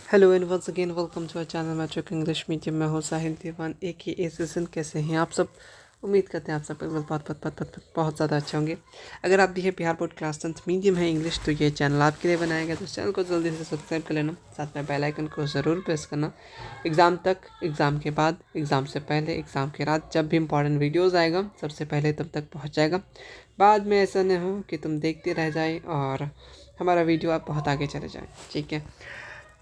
Hello and once again welcome to our channel matric English medium में हो साहिल दीवान एक ही एसेसन। कैसे हैं आप सब? उम्मीद करते हैं आप सब बहुत बहुत बहुत बहुत बहुत बहुत ज़्यादा अच्छे होंगे। अगर आप भी है Bihar board class 10th medium है इंग्लिश तो ये चैनल आपके लिए बनाया गया, तो इस चैनल को जल्दी से सब्सक्राइब कर लेना, साथ में बेल आइकन को ज़रूर प्रेस करना। एग्ज़ाम तक, एग्ज़ाम के बाद, एग्ज़ाम से पहले, एग्ज़ाम के रात जब भी इंपॉर्टेंट वीडियोज़ आएगा सबसे पहले तब तक पहुँच जाएगा। बाद में ऐसा नहीं हो कि तुम देखते रह जाए और हमारा वीडियो आप बहुत आगे चले जाए। ठीक है,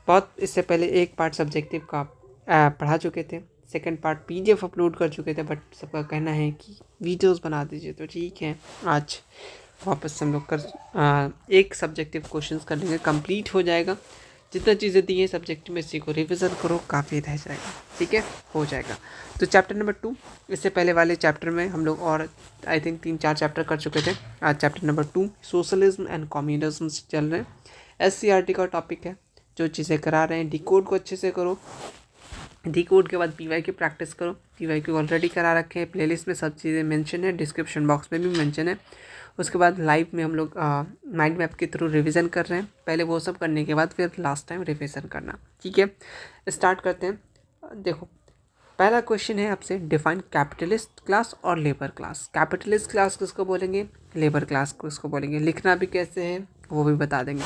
बहुत इससे पहले एक पार्ट सब्जेक्टिव का पढ़ा चुके थे, सेकंड पार्ट पीडीएफ अपलोड कर चुके थे, बट सबका कहना है कि वीडियोस बना दीजिए, तो ठीक है आज वापस से हम लोग एक सब्जेक्टिव क्वेश्चंस कर लेंगे, कंप्लीट हो जाएगा। जितना चीज़ें दी हैं सब्जेक्ट में इसी को रिविज़न करो, काफ़ी रह जाएगा। ठीक है, हो जाएगा। तो चैप्टर नंबर 2, इससे पहले वाले चैप्टर में हम लोग और आई थिंक 3-4 चैप्टर कर चुके थे। आज chapter number 2 socialism and communism चल रहे हैं। एससीईआरटी का टॉपिक है। जो चीज़ें करा रहे हैं डिकोड को अच्छे से करो, डिकोड के बाद पीवाई की प्रैक्टिस करो। पीवाई की ऑलरेडी करा रखे हैं, प्लेलिस्ट में सब चीज़ें मेंशन है, डिस्क्रिप्शन बॉक्स में भी मेंशन है। उसके बाद लाइव में हम लोग माइंड मैप के थ्रू रिवीजन कर रहे हैं। पहले वो सब करने के बाद फिर लास्ट टाइम रिवीजन करना। ठीक है, स्टार्ट करते हैं। देखो, पहला क्वेश्चन है आपसे, डिफाइन कैपिटलिस्ट क्लास और लेबर क्लास। कैपिटलिस्ट क्लास किसको बोलेंगे, लेबर क्लास किसको बोलेंगे, लिखना भी कैसे है वो भी बता देंगे।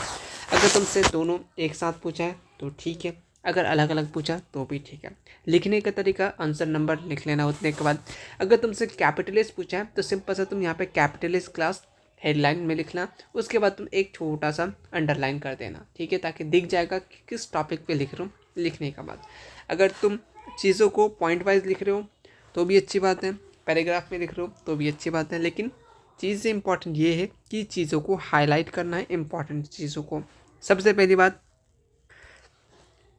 अगर तुमसे दोनों एक साथ पूछा है तो ठीक है, अगर अलग अलग पूछा तो भी ठीक है। लिखने का तरीका, आंसर नंबर लिख लेना उतने के बाद। अगर तुमसे कैपिटलिस्ट पूछा है तो सिंपल सा तुम यहाँ पे कैपिटलिस्ट क्लास हेडलाइन में लिखना, उसके बाद तुम एक छोटा सा अंडरलाइन कर देना। ठीक है, ताकि दिख जाएगा कि किस टॉपिक पे लिख रहा हूँ। लिखने के बाद अगर तुम चीज़ों को पॉइंट वाइज लिख रहे हो तो भी अच्छी बात है, पैराग्राफ में लिख रहे हो तो भी अच्छी बात है, लेकिन चीज़ इंपॉर्टेंट ये है कि चीज़ों को हाईलाइट करना है, इंपॉर्टेंट चीज़ों को। सबसे पहली बात,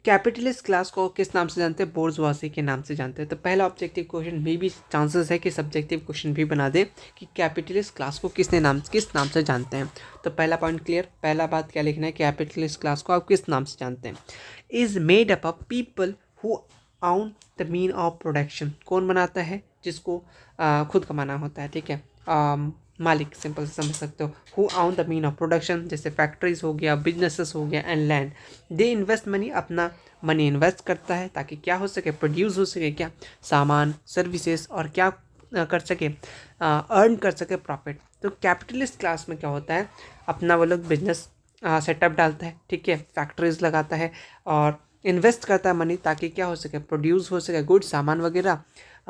कैपिटलिस्ट क्लास को किस नाम से जानते हैं, बोर्जवासी के नाम से जानते हैं। तो पहला ऑब्जेक्टिव क्वेश्चन में भी चांसेस है कि सब्जेक्टिव क्वेश्चन भी बना दे कि कैपिटलिस्ट क्लास को किस नाम से जानते हैं। तो पहला पॉइंट क्लियर, पहला बात क्या लिखना है, कैपिटलिस्ट क्लास को आप किस नाम से जानते हैं। Is made up of people who आउन द मीन ऑफ प्रोडक्शन। कौन बनाता है, जिसको खुद कमाना होता है। ठीक है, मालिक, सिंपल से समझ सकते हो। हु आउन द मीन ऑफ प्रोडक्शन, जैसे फैक्ट्रीज हो गया, बिजनेसेस हो गया, and land. They invest money, अपना मनी इन्वेस्ट करता है ताकि क्या हो सके, प्रोड्यूस हो सके, क्या सामान, सर्विसेज, और क्या कर सके, अर्न कर सके प्रॉफिट। तो कैपिटलिस्ट क्लास में क्या होता है, अपना वो लोग बिजनेस सेटअप डालता है। ठीक है, फैक्ट्रीज लगाता है और इन्वेस्ट करता है मनी, ताकि क्या हो सके, प्रोड्यूस हो सके गुड, सामान वगैरह,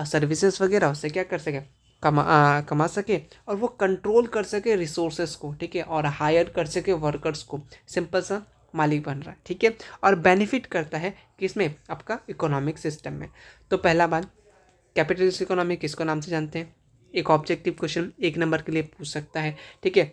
सर्विसेज वगैरह, उससे क्या कर सके, कमा सके, और वो कंट्रोल कर सके रिसोर्सेस को। ठीक है, और हायर कर सके वर्कर्स को। सिंपल सा मालिक बन रहा है। ठीक है, और बेनिफिट करता है किसमें, आपका इकोनॉमिक सिस्टम में। तो पहला बात, कैपिटलिस्ट इकोनॉमी किसको नाम से जानते हैं, एक ऑब्जेक्टिव क्वेश्चन 1 नंबर के लिए पूछ सकता है। ठीक है,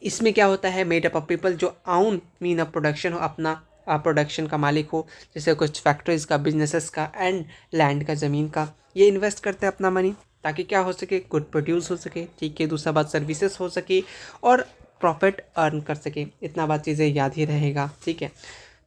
इसमें क्या होता है, मेड अप ऑफ पीपल जो आउन मीन ऑफ प्रोडक्शन हो, अपना प्रोडक्शन का मालिक हो, जैसे कुछ फैक्ट्रीज का, बिजनेसेस का, एंड लैंड का, ज़मीन का। ये इन्वेस्ट करते हैं अपना मनी ताकि क्या हो सके, गुड प्रोड्यूस हो सके। ठीक है, दूसरा बात, सर्विसेज हो सके और प्रॉफिट अर्न कर सके। इतना बात चीज़ें याद ही रहेगा। ठीक है,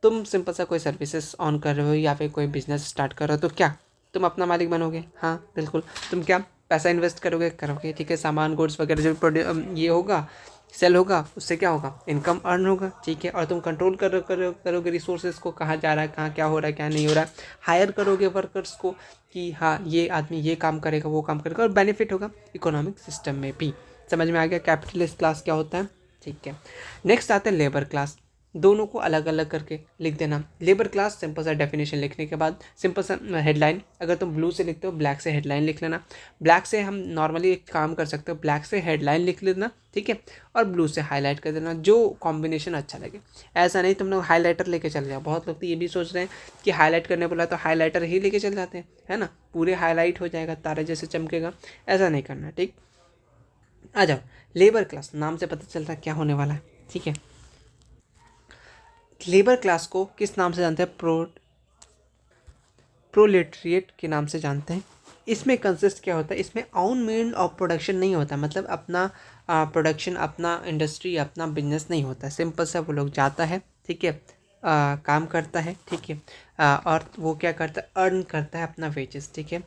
तुम सिंपल सा कोई सर्विसेज ऑन कर रहे हो या फिर कोई बिजनेस स्टार्ट कर रहे हो तो क्या तुम अपना मालिक बनोगे? हाँ बिल्कुल, तुम क्या पैसा इन्वेस्ट करोगे। ठीक है, सामान, गुड्स वगैरह जो ये होगा, सेल होगा, उससे क्या होगा, इनकम अर्न होगा। ठीक है, और तुम कंट्रोल करोगे रिसोर्सेज को, कहाँ जा रहा है, कहाँ क्या हो रहा है, क्या नहीं हो रहा है। हायर करोगे वर्कर्स को कि हाँ ये आदमी ये काम करेगा, वो काम करेगा, और बेनिफिट होगा इकोनॉमिक सिस्टम में भी। समझ में आ गया कैपिटलिस्ट क्लास क्या होता है। ठीक है, नेक्स्ट आते हैं लेबर क्लास। दोनों को अलग अलग करके लिख देना। लेबर क्लास, सिंपल सा डेफिनेशन लिखने के बाद सिंपल सा हेडलाइन, अगर तुम ब्लू से लिखते हो ब्लैक से हेडलाइन लिख लेना। ब्लैक से हम नॉर्मली एक काम कर सकते हो, ब्लैक से हेडलाइन लिख लेना। ठीक है, और ब्लू से हाईलाइट कर देना, जो कॉम्बिनेशन अच्छा लगे। ऐसा नहीं तुम लोग हाईलाइटर लेके चल जाओ। बहुत लोग तो ये भी सोच रहे हैं कि हाईलाइट करने बोला तो हाईलाइटर ही लेके चल जाते हैं, है ना, पूरे हाईलाइट हो जाएगा, तारे जैसे चमकेगा। ऐसा नहीं करना। ठीक, आ जाओ, लेबर क्लास नाम से पता चल रहा है क्या होने वाला है। ठीक है, लेबर क्लास को किस नाम से जानते हैं, प्रोलेटरिएट के नाम से जानते हैं। इसमें कंसिस्ट क्या होता है, इसमें ऑन मीन ऑफ प्रोडक्शन नहीं होता, मतलब अपना प्रोडक्शन, अपना इंडस्ट्री, अपना बिजनेस नहीं होता। सिंपल सा वो लोग जाता है। ठीक है, काम करता है। ठीक है, और वो क्या करता है, अर्न करता है अपना वेजेस। ठीक है,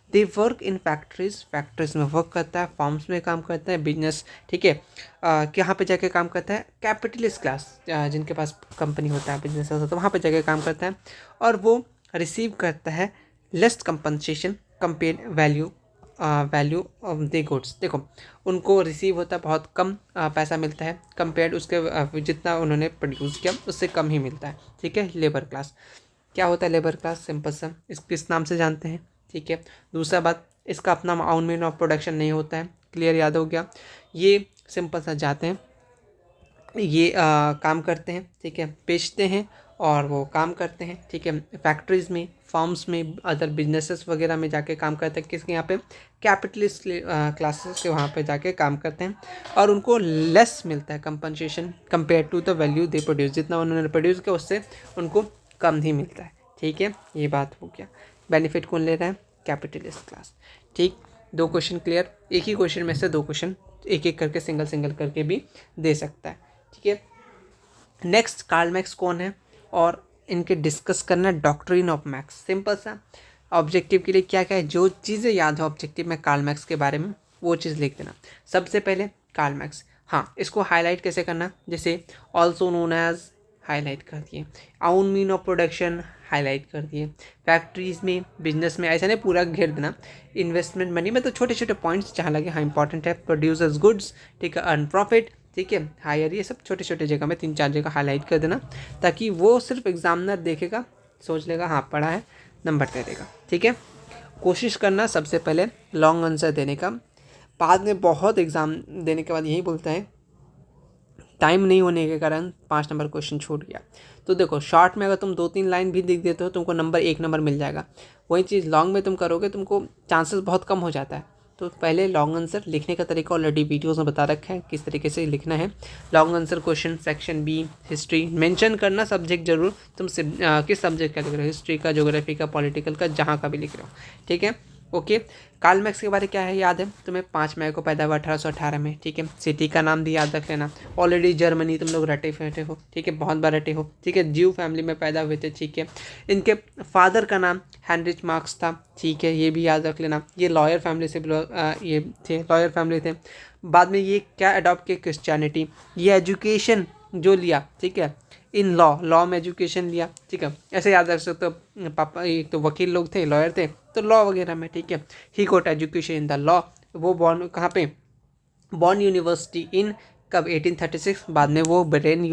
they work in factories, factories में वर्क करता है, फॉर्म्स में काम करता है, बिजनेस, ठीक है, कहाँ पे जाके काम करता है, कैपिटलिस्ट क्लास, जिनके पास कंपनी होता है, बिजनेस होता है, तो वहाँ पे जाके काम करता है, और वो रिसीव करता है less compensation compare value value of the goods. देखो, उनको रिसीव होता है, बहुत कम पैसा मिलता है, कंपेयर उसके जितना उन्होंने प्रोड्यूस किया उससे कम ही मिलता है, ठीक है। लेबर क्लास क्या होता है? लेबर क्लास सिंपल सा इस किस नाम से जानते हैं, ठीक है। दूसरा बात, इसका अपना ओन मीन ऑफ प्रोडक्शन नहीं होता है, क्लियर, याद हो गया। ये सिंपल सा जाते हैं, ये काम करते हैं, ठीक है, बेचते हैं और वो काम करते हैं, ठीक है, फैक्ट्रीज़ में, फार्म्स में, अदर बिजनेसेस वगैरह में जाके काम करते हैं, किसके यहाँ पे, कैपिटलिस्ट क्लासेस के वहाँ पे जाके काम करते हैं, और उनको लेस मिलता है compensation compare to the value they produce, जितना उन्होंने प्रोड्यूस किया उससे उनको कम ही मिलता है, ठीक है। ये बात हो गया। बेनिफिट कौन ले रहा है? कैपिटलिस्ट क्लास, ठीक। 2 क्वेश्चन क्लियर। एक ही क्वेश्चन में से 2 क्वेश्चन एक एक करके सिंगल सिंगल करके भी दे सकता है, ठीक है। नेक्स्ट, कार्ल मैक्स कौन है और इनके डिस्कस करना डॉक्ट्रिन ऑफ मैक्स। सिंपल सा, ऑब्जेक्टिव के लिए क्या क्या है, जो चीज़ें याद है ऑब्जेक्टिव में कार्ल मैक्स के बारे में वो चीज़ लिख देना। सबसे पहले कार्ल मैक्स, हाँ, इसको हाईलाइट कैसे करना, जैसे ऑल्सो नोन एज, हाईलाइट कर दिए, आउन मीन ऑफ प्रोडक्शन हाईलाइट कर दिए, फैक्ट्रीज में, बिजनेस में, ऐसा नहीं पूरा घेर देना, इन्वेस्टमेंट मनी में, तो छोटे छोटे पॉइंट्स जहाँ लगे हाँ इंपॉर्टेंट है, प्रोड्यूसर्स गुड्स, ठीक है, अर्न प्रॉफिट, ठीक है, हायर, ये सब छोटे छोटे जगह में 3-4 जगह हाईलाइट कर देना, ताकि वो सिर्फ एग्जामिनर देखेगा, सोच लेगा हाँ पढ़ा है, नंबर दे देगा, ठीक है। कोशिश करना सबसे पहले लॉन्ग आंसर देने का, बाद में बहुत एग्ज़ाम देने के बाद यही बोलता है टाइम नहीं होने के कारण 5 नंबर क्वेश्चन छूट गया। तो देखो, शॉर्ट में अगर तुम 2-3 लाइन भी लिख देते हो तुमको नंबर 1 नंबर मिल जाएगा। वही चीज़ लॉन्ग में तुम करोगे तुमको चांसेस बहुत कम हो जाता है। तो पहले लॉन्ग आंसर लिखने का तरीका ऑलरेडी वीडियोस में बता रखा है किस तरीके से लिखना है। Long answer question section B history, mention करना सब्जेक्ट जरूर, तुम किस सब्जेक्ट का लिख रहे हो, हिस्ट्री का, ज्योग्राफी का, पॉलिटिकल का, जहाँ का भी लिख रहे हो, ठीक है। ओके, कार्ल मैक्स के बारे में क्या है याद है तुम्हें? 5 मई को पैदा हुआ 1818 में, ठीक है। सिटी का नाम भी याद रख लेना। ऑलरेडी जर्मनी तुम लोग रटे बैठे हो, ठीक है, बहुत बार रटे हो, ठीक है। ज्यू फैमिली में पैदा हुए थे, ठीक है। इनके फादर का नाम हेनरिच मार्क्स था, ठीक है, ये भी याद रख लेना। ये लॉयर फैमिली से ये थे, लॉयर फैमिली थे। बाद में ये क्या अडॉप्ट किया? क्रिश्चियनिटी। ये एजुकेशन जो लिया, ठीक है, इन लॉ में एजुकेशन लिया, ठीक है। ऐसे याद रख सकते हो, पापा एक तो वकील लोग थे, लॉयर थे, तो लॉ वगैरह में, ठीक है। ही गोट एजुकेशन इन द लॉ। वो बॉर्न कहाँ पे? बॉर्न यूनिवर्सिटी इन कब? 1836। बाद में वो बर्लिन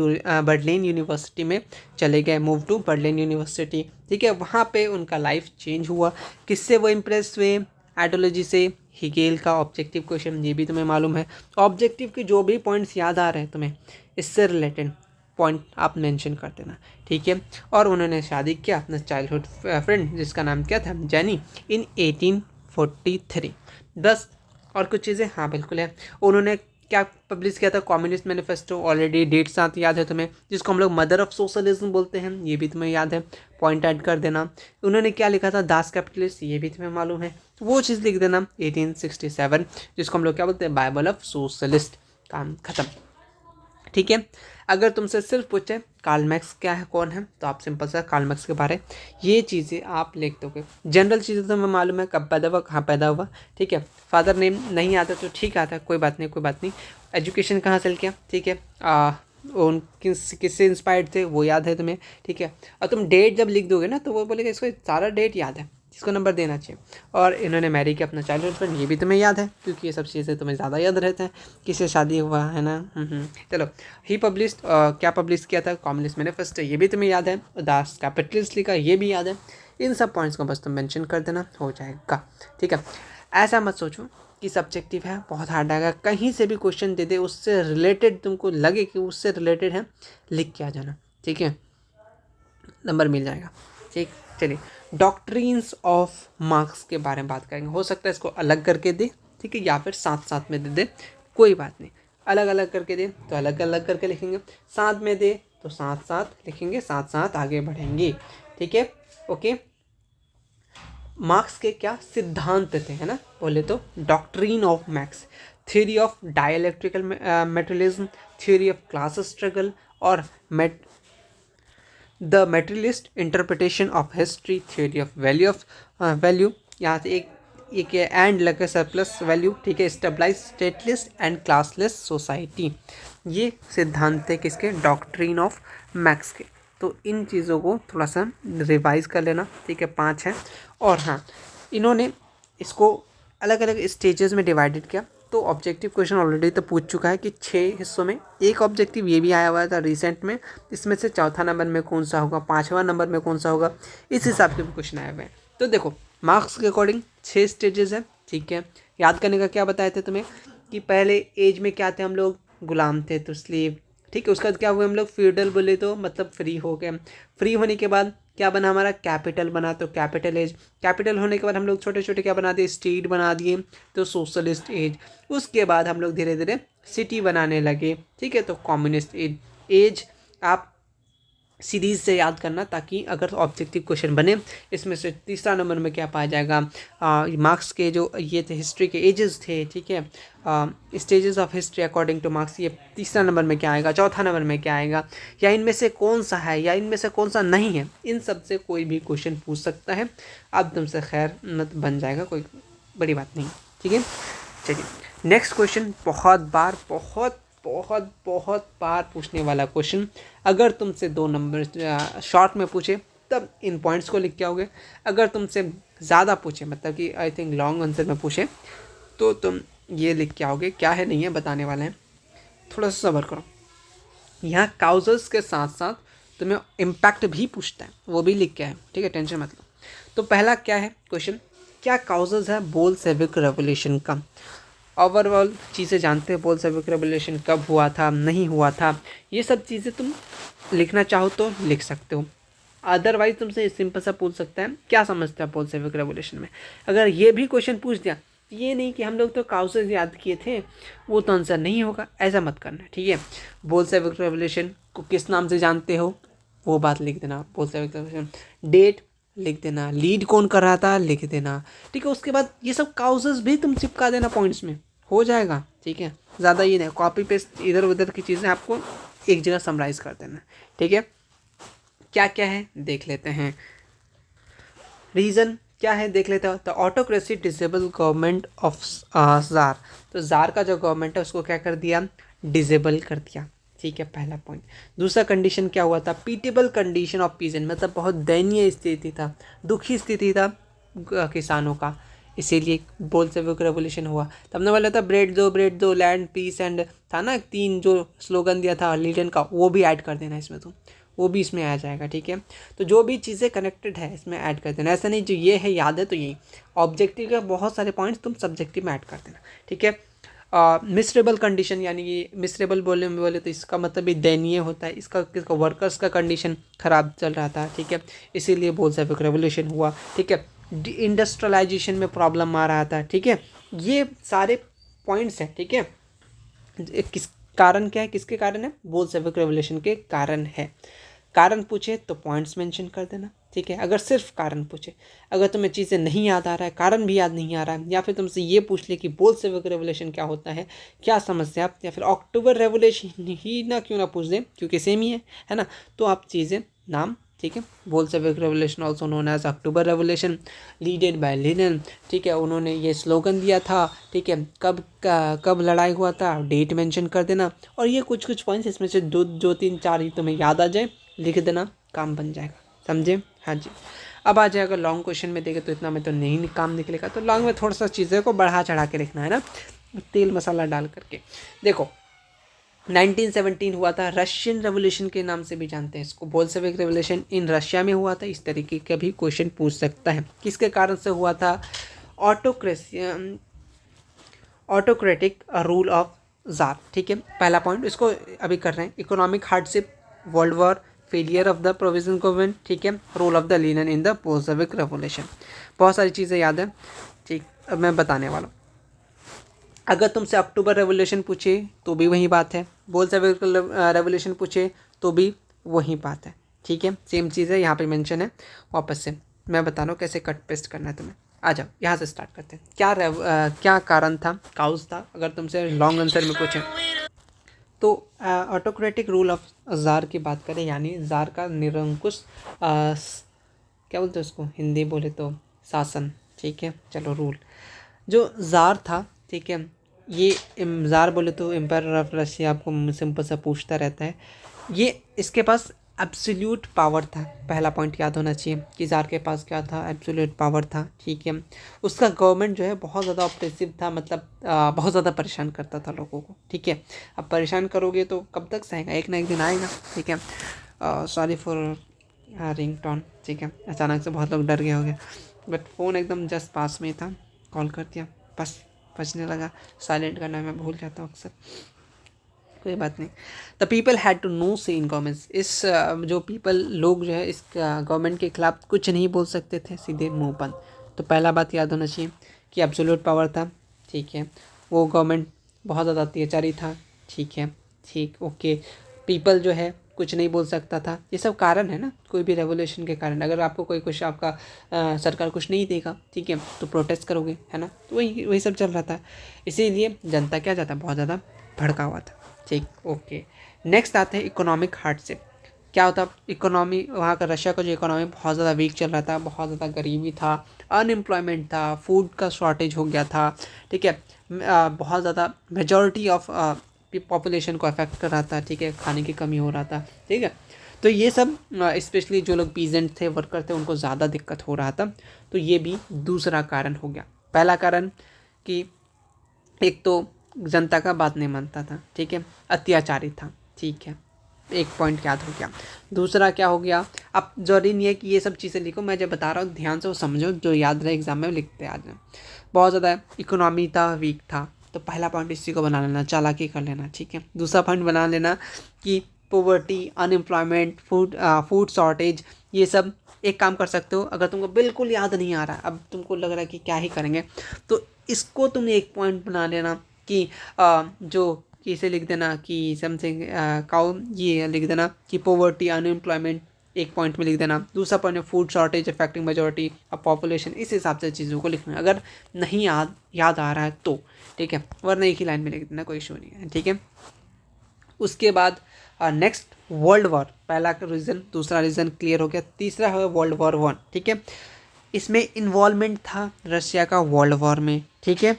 यूनिवर्सिटी में चले गए, मूव टू बर्लिन यूनिवर्सिटी, ठीक है। वहाँ पे उनका लाइफ चेंज हुआ। किससे वो इम्प्रेस हुए? आइडियोलॉजी से। हिगेल का ऑब्जेक्टिव क्वेश्चन, ये भी तुम्हें मालूम है। ऑब्जेक्टिव के जो भी पॉइंट्स याद आ रहे हैं तुम्हें इससे रिलेटेड पॉइंट आप मेंशन कर देना, ठीक है। और उन्होंने शादी किया अपना चाइल्डहुड फ्रेंड जिसका नाम क्या था? जेनी, इन 1843। बस और कुछ चीज़ें, हाँ बिल्कुल है। उन्होंने क्या पब्लिश किया था? कम्युनिस्ट मैनिफेस्टो, ऑलरेडी डेट साथ याद है तुम्हें, जिसको हम लोग मदर ऑफ सोशलिज्म बोलते हैं, ये भी तुम्हें याद है, पॉइंट ऐड कर देना। उन्होंने क्या लिखा था? दास कैपिटलिस्ट, ये भी तुम्हें मालूम है, वो चीज़ लिख देना। 1867, जिसको हम लोग क्या बोलते हैं? Bible of socialist. काम खत्म, ठीक है। अगर तुमसे सिर्फ पूछे कार्ल मैक्स क्या है, कौन है, तो आप सिंपल सा कार्ल मैक्स के बारे ये चीज़ें आप लिख दोगे। जनरल चीज़ें तो मैं मालूम है, कब पैदा हुआ, कहाँ पैदा हुआ, ठीक है। फादर नेम नहीं आता तो ठीक आता है, कोई बात नहीं, कोई बात नहीं। एजुकेशन कहाँ से किया, ठीक है। उन किससे इंस्पायर्ड थे वो याद है तुम्हें, ठीक है। और तुम डेट जब लिख दोगे ना तो वो बोलेगा इसको सारा डेट याद है, इसको नंबर देना चाहिए। और इन्होंने मैरी किया अपना चाइल्डहुड फ्रेंड, ये भी तुम्हें याद है क्योंकि ये सब चीज़ें तुम्हें ज़्यादा याद रहते हैं, किससे शादी हुआ है ना। चलो, ही पब्लिश क्या पब्लिश किया था? कम्युनिस्ट मैनिफेस्टो, ये भी तुम्हें याद है। दास कैपिटलिस्ट लिखा, ये भी याद है। इन सब पॉइंट्स को बस तुम मेंशन कर देना, हो जाएगा, ठीक है। ऐसा मत सोचो कि सब्जेक्टिव है बहुत हार्ड आएगा, कहीं से भी क्वेश्चन दे दे उससे रिलेटेड तुमको लगे कि उससे रिलेटेड है, लिख के आ जाना, ठीक है, नंबर मिल जाएगा, ठीक। चलिए, डॉक्ट्रिन्स ऑफ मार्क्स के बारे में बात करेंगे। हो सकता है इसको अलग करके दे, ठीक है, या फिर साथ साथ में दे दे, कोई बात नहीं। अलग अलग करके दे तो अलग अलग करके लिखेंगे, साथ में दे तो साथ साथ लिखेंगे, साथ साथ आगे बढ़ेंगे, ठीक है। ओके, मार्क्स के क्या सिद्धांत थे, है ना? बोले तो doctrine of Marx, theory of dialectical materialism, theory of class struggle और the materialist interpretation of history, theory of value यहाँ से एक ये क्या एंड लगे सरप्लस वैल्यू, ठीक है, stabilize stateless and classless society, ये सिद्धांत है किसके, डॉक्ट्रिन ऑफ मैक्स के। तो इन चीज़ों को थोड़ा सा रिवाइज कर लेना, ठीक है, 5 हैं। और हाँ, इन्होंने इसको अलग अलग स्टेजेस में डिवाइडेड किया। तो ऑब्जेक्टिव क्वेश्चन ऑलरेडी तो पूछ चुका है कि 6 हिस्सों में। एक ऑब्जेक्टिव ये भी आया हुआ था रिसेंट में, इसमें से चौथा नंबर में कौन सा होगा, 5वां नंबर में कौन सा होगा, इस हिसाब के भी क्वेश्चन आए हुए हैं। तो देखो मार्क्स के अकॉर्डिंग 6 स्टेजेस है, ठीक है। याद करने का क्या बताए थे तुम्हें कि पहले एज में क्या थे हम लोग, गुलाम थे तो स्लेव, ठीक है। उसके बाद क्या हुए हम लोग, फ्यूडल बोले तो मतलब फ्री हो गए। फ्री होने के बाद क्या बना हमारा, कैपिटल बना, तो कैपिटल एज। कैपिटल होने के बाद हम लोग छोटे छोटे क्या बना दिए, स्टेट बना दिए, तो सोशलिस्ट एज। उसके बाद हम लोग धीरे धीरे सिटी बनाने लगे, ठीक है, तो कम्युनिस्ट एज। एज आप सीरीज से याद करना, ताकि अगर ऑब्जेक्टिव क्वेश्चन बने इसमें से तीसरा नंबर में क्या पाया जाएगा, मार्क्स के जो ये थे हिस्ट्री के एजेस थे, ठीक है, stages of history according two marks, ये तीसरा नंबर में क्या आएगा, चौथा नंबर में क्या आएगा, या इनमें से कौन सा है या इनमें से कौन सा नहीं है, इन सब से कोई भी क्वेश्चन पूछ सकता है। अब तुमसे खैर मत बन जाएगा, कोई बड़ी बात नहीं, ठीक है। चलिए नेक्स्ट क्वेश्चन, बहुत बार पूछने वाला क्वेश्चन। अगर तुमसे 2 नंबर शॉर्ट में पूछे तब इन पॉइंट्स को लिख के आओगे। अगर तुमसे ज़्यादा पूछे, मतलब कि आई थिंक लॉन्ग आंसर में पूछे, तो तुम ये लिख के आओगे। क्या है नहीं है बताने वाले हैं, थोड़ा सा सब्र करो। यहाँ काउजल्स के साथ साथ तुम्हें इम्पैक्ट भी पूछता है, वो भी लिख के आए, ठीक है, टेंशन मत लो। तो पहला क्या है क्वेश्चन, क्या काउजल्स है बोल्शेविक रेवोल्यूशन का। ओवरऑल चीज़ें जानते हैं, बोल्शेविक रेवोल्यूशन कब हुआ था, नहीं हुआ था, ये सब चीज़ें तुम लिखना चाहो तो लिख सकते हो। अदरवाइज तुमसे सिंपल सा पूछ सकता है, क्या समझते हो बोल्शेविक रेवोल्यूशन में। अगर ये भी क्वेश्चन पूछ दिया, ये नहीं कि हम लोग तो काउसेस याद किए थे, वो तो आंसर नहीं होगा, ऐसा मत करना, ठीक है। बोल्शेविक रेवोल्यूशन को किस नाम से जानते हो, वो बात लिख देना। बोल्शेविक रेवोल्यूशन डेट लिख देना, लीड कौन कर रहा था लिख देना, ठीक है। उसके बाद ये सब काउसेस भी तुम चिपका देना पॉइंट्स में, हो जाएगा, ठीक है। ज़्यादा ये नहीं, कॉपी पेस्ट इधर उधर की चीज़ें आपको एक जगह समराइज कर देना, ठीक है। क्या क्या है देख लेते हैं, रीज़न क्या है देख लेते हो। तो autocracy disable government of jar, तो जार का जो गवर्नमेंट है उसको क्या कर दिया, डिसेबल कर दिया, ठीक है, पहला पॉइंट। दूसरा कंडीशन क्या हुआ था, पीटेबल कंडीशन ऑफ पीजेंट, मतलब बहुत दयनीय स्थिति था, दुखी स्थिति था किसानों का, इसीलिए बोल्शेविक रेवोल्यूशन हुआ। तब ने बोला था ब्रेड दो लैंड पीस एंड, था ना 3 जो स्लोगन दिया था लीडन का, वो भी ऐड कर देना इसमें, तो वो भी इसमें आ जाएगा, ठीक है। तो जो भी चीज़ें कनेक्टेड है इसमें ऐड कर देना, ऐसा नहीं जो ये है याद है तो यही। ऑब्जेक्टिव के बहुत सारे पॉइंट्स तुम सब्जेक्टिव में ऐड कर देना, ठीक है। मिसरेबल कंडीशन, यानी कि मिसरेबल बोले तो इसका मतलब भी दयनीय होता है, इसका वर्कर्स का कंडीशन ख़राब चल रहा था, ठीक है, इसीलिए बोल्शेविक रेवोल्यूशन हुआ, ठीक है। इंडस्ट्रियलाइजेशन में प्रॉब्लम आ रहा था, ठीक है। ये सारे पॉइंट्स हैं, ठीक है। किस कारण क्या है, किसके कारण है, बोल्शेविक रेवोल्यूशन के कारण है। कारण पूछे तो पॉइंट्स मेंशन कर देना, ठीक है। अगर सिर्फ कारण पूछे, अगर तुम्हें चीज़ें नहीं याद आ रहा है, कारण भी याद नहीं आ रहा है, या फिर तुमसे ये पूछ ले कि बोल्शेविक रेवोल्यूशन क्या होता है, क्या समस्या, या फिर अक्टूबर रेवोल्यूशन ही ना क्यों ना पूछ दें, क्योंकि सेम ही है ना, तो आप चीज़ें नाम, ठीक है। Bolshevik revolution also known as October revolution, leaded by Lenin, ठीक है। उन्होंने ये स्लोगन दिया था, ठीक है। कब लड़ाई हुआ था, डेट मेंशन कर देना, और ये कुछ पॉइंट्स इसमें से दो 3 4 ही तुम्हें याद आ जाए, लिख देना, काम बन जाएगा, समझे, हाँ जी। अब आ जाएगा लॉन्ग क्वेश्चन में देखे तो इतना में तो नहीं काम निकलेगा, तो लॉन्ग में थोड़ा सा चीज़ें को बढ़ा चढ़ा के लिखना है ना, तेल मसाला डाल करके। देखो 1917 हुआ था, रशियन रेवोल्यूशन के नाम से भी जानते हैं इसको, बोल्शेविक रेवोल्यूशन इन रशिया में हुआ था। इस तरीके का भी क्वेश्चन पूछ सकता है। किसके कारण से हुआ था, ऑटोक्रेटिक रूल ऑफ जार, ठीक है, पहला पॉइंट इसको अभी कर रहे हैं। Economic hardship, world war, failure of the provisional government, ठीक है, role of the Lenin in the Bolshevik revolution, बहुत सारी चीज़ें याद है, ठीक। अब मैं बताने वाला हूँ। अगर तुमसे अक्टूबर रेवोल्यूशन पूछे तो भी वही बात है, बोल्शेविक रेवोल्यूशन पूछे तो भी वही बात है, ठीक है, सेम चीज़ है, यहाँ पे मेंशन है। वापस से मैं बता रहा हूँ कैसे कट पेस्ट करना है तुम्हें। आ जाओ यहाँ से स्टार्ट करते हैं। क्या कारण था, काउज था, अगर तुमसे लॉन्ग आंसर में पूछें तो ऑटोक्रेटिक रूल ऑफ जार की बात करें, यानी जार का निरंकुश क्या बोलते हैं उसको, हिंदी बोले तो शासन, ठीक है। चलो रूल, जो ज़ार था, ठीक है, ये ज़ार बोले तो एम्पायर ऑफ रशिया, आपको सिंपल सा पूछता रहता है। ये इसके पास एब्सोल्यूट पावर था, पहला पॉइंट याद होना चाहिए कि ज़ार के पास क्या था, एब्सोल्यूट पावर था, ठीक है। उसका गवर्नमेंट जो है बहुत ज़्यादा ऑप्रेसिव था, मतलब बहुत ज़्यादा परेशान करता था लोगों को, ठीक है। अब परेशान करोगे तो कब तक सहेगा, एक ना एक दिन आएगा, ठीक है। सॉरी फॉर रिंग टोन, ठीक है, अचानक से बहुत लोग डर गए होंगे, बट फ़ोन एकदम जस्ट पास में था, कॉल कर दिया, बस बजने लगा। साइलेंट करना मैं भूल जाता हूँ अक्सर, कोई बात नहीं। The people had to no say in governments, इस जो पीपल लोग जो है इस गवर्नमेंट के खिलाफ कुछ नहीं बोल सकते थे, सीधे मुंह बंद। तो पहला बात याद होना चाहिए कि एब्सोल्यूट पावर था, ठीक है। वो गवर्नमेंट बहुत ज़्यादा अत्याचारी था, ठीक है, ठीक, ओके। पीपल जो है कुछ नहीं बोल सकता था, ये सब कारण है ना, कोई भी रेवोल्यूशन के कारण। अगर आपको कोई कुछ आपका सरकार कुछ नहीं देगा, ठीक है, तो प्रोटेस्ट करोगे, है ना, तो वही वही सब चल रहा था। इसीलिए जनता क्या जाता, बहुत ज़्यादा भड़का हुआ था, ठीक, ओके। नेक्स्ट आते हैं इकोनॉमिक हार्डशिप। क्या होता, इकोनॉमी वहाँ का, रशिया का जो इकोनॉमी बहुत ज़्यादा वीक चल रहा था, बहुत ज़्यादा गरीबी था, अनएम्प्लॉयमेंट था, फूड का शॉर्टेज हो गया था, ठीक है। बहुत ज़्यादा मेजॉरिटी ऑफ पॉपुलेशन को अफेक्ट कर रहा था, ठीक है, खाने की कमी हो रहा था, ठीक है। तो ये सब स्पेशली जो लोग पीजेंट थे, वर्कर थे, उनको ज़्यादा दिक्कत हो रहा था। तो ये भी दूसरा कारण हो गया। पहला कारण कि एक तो जनता का बात नहीं मानता था, ठीक है, अत्याचारी था, ठीक है, एक पॉइंट याद हो गया। दूसरा क्या हो गया, अब जरूरी नहीं है कि ये सब चीज़ें लिखो, मैं जब बता रहा हूँ ध्यान से वो समझो, जो याद रहे एग्जाम में लिखते आ जाए। बहुत ज़्यादा इकोनॉमी था, वीक था, तो पहला पॉइंट इसी को बना लेना, चालाकी कर लेना, ठीक है। दूसरा पॉइंट बना लेना कि पोवर्टी, अनएम्प्लॉयमेंट, फूड शॉर्टेज, ये सब। एक काम कर सकते हो, अगर तुमको बिल्कुल याद नहीं आ रहा, अब तुमको लग रहा है कि क्या ही करेंगे, तो इसको तुम एक पॉइंट बना लेना कि जो कि इसे लिख देना कि समथिंग काउ, ये लिख देना कि पोवर्टी, अनएम्प्लॉयमेंट एक पॉइंट में लिख देना। दूसरा पॉइंट में food shortage affecting majority of population, इस हिसाब से चीज़ों को लिखना, अगर नहीं याद आ रहा है तो, ठीक है, वरना एक ही लाइन में लिख देना, कोई इशू नहीं है, ठीक है। उसके बाद नेक्स्ट वर्ल्ड वॉर, पहला रीज़न, दूसरा रीज़न क्लियर हो गया। तीसरा है वर्ल्ड वॉर 1, ठीक है। इसमें इन्वॉल्वमेंट था रशिया का वर्ल्ड वॉर में, ठीक है,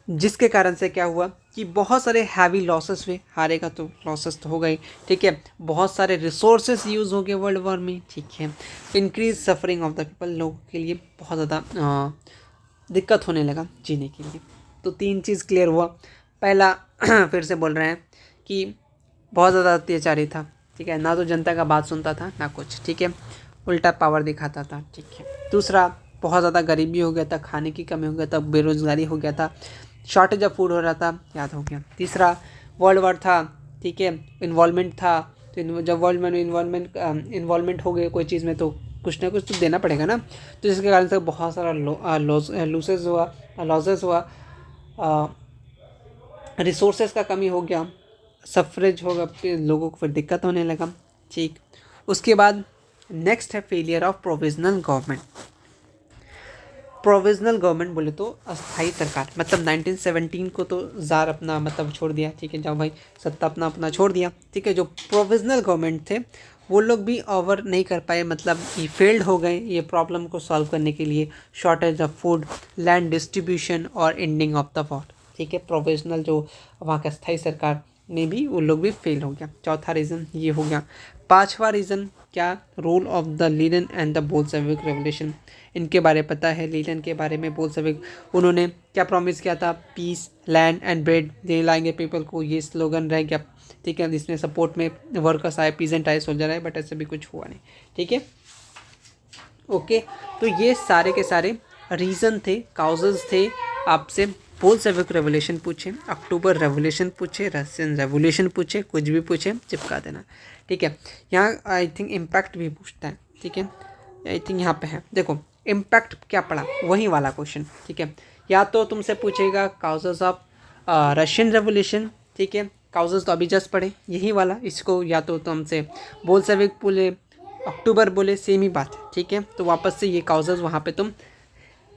जिसके कारण से क्या हुआ कि बहुत सारे हैवी लॉसेस हुए, हारेगा तो लॉसेस तो हो गई, ठीक है। बहुत सारे रिसोर्सेज यूज़ हो गए वर्ल्ड वॉर में, ठीक है। Increase suffering of the people, लोगों के लिए बहुत ज़्यादा दिक्कत होने लगा जीने के लिए। तो 3 चीज़ क्लियर हुआ। पहला फिर से बोल रहे हैं कि बहुत ज़्यादा अत्याचारी था, ठीक है, ना तो जनता का बात सुनता था ना कुछ, ठीक है, उल्टा पावर दिखाता था, ठीक है। दूसरा, बहुत ज़्यादा गरीबी हो गया था, खाने की कमी हो गया था, बेरोजगारी हो गया था, शॉर्टेज ऑफ फूड हो रहा था, याद हो गया। तीसरा वर्ल्ड वॉर था, ठीक है, इन्वॉल्वमेंट था, तो जब वर्ल्ड में इन्वॉल्वमेंट हो गए कोई चीज़ में, तो कुछ ना कुछ तो देना पड़ेगा ना, तो जिसके कारण से बहुत सारा लॉसेस हुआ, रिसोर्सेज का कमी हो गया, सफरेज होगा, लोगों को फिर दिक्कत होने लगा, ठीक। उसके बाद नेक्स्ट है failure of provisional government. Provisional government बोले तो अस्थाई सरकार, मतलब 1917 को तो ज़ार अपना मतलब छोड़ दिया, ठीक है, जब भाई सत्ता अपना छोड़ दिया, ठीक है। जो प्रोविजनल गवर्नमेंट थे वो लोग भी ओवर नहीं कर पाए, मतलब ये फेल्ड हो गए ये प्रॉब्लम को सॉल्व करने के लिए, shortage of food, land distribution और एंडिंग ऑफ द वॉर, ठीक है। प्रोविजनल जो वहाँ का स्थायी सरकार में भी वो लोग भी फेल हो गया। चौथा रीज़न ये हो गया। पांचवा रीज़न क्या, role of the Lenin and the Bolshevik revolution. इनके बारे पता है, लीनिन के बारे में, बोल्शेविक, उन्होंने क्या प्रॉमिस किया था, पीस, लैंड एंड ब्रेड दिलाएंगे पीपल को, ये स्लोगन रह गया, ठीक है। जिसमें सपोर्ट में वर्कर्स आए, पीजेंट आए, सोल्जर आए, बट ऐसे भी कुछ हुआ नहीं, ठीक है, ओके। तो ये सारे के सारे रीज़न थे, काउजेज थे। आपसे बोल्शेविक रेवोल्यूशन पूछे, अक्टूबर रेवोल्यूशन पूछे, रशियन रेवोल्यूशन पूछे, कुछ भी पूछे चिपका देना, ठीक है। यहाँ आई थिंक इम्पैक्ट भी पूछता है, ठीक है, आई थिंक यहाँ पे है, देखो इम्पैक्ट क्या पड़ा, वही वाला क्वेश्चन, ठीक है। या तो तुमसे पूछेगा काउजेज ऑफ रशियन रेवोल्यूशन, ठीक है, काउजेज तो अभी जस्ट पढ़े, यही वाला, इसको या तो तुमसे बोल्शेविक बोले, अक्टूबर बोले, सेम ही बात है, ठीक है। तो वापस से ये काउजेज वहाँ पे तुम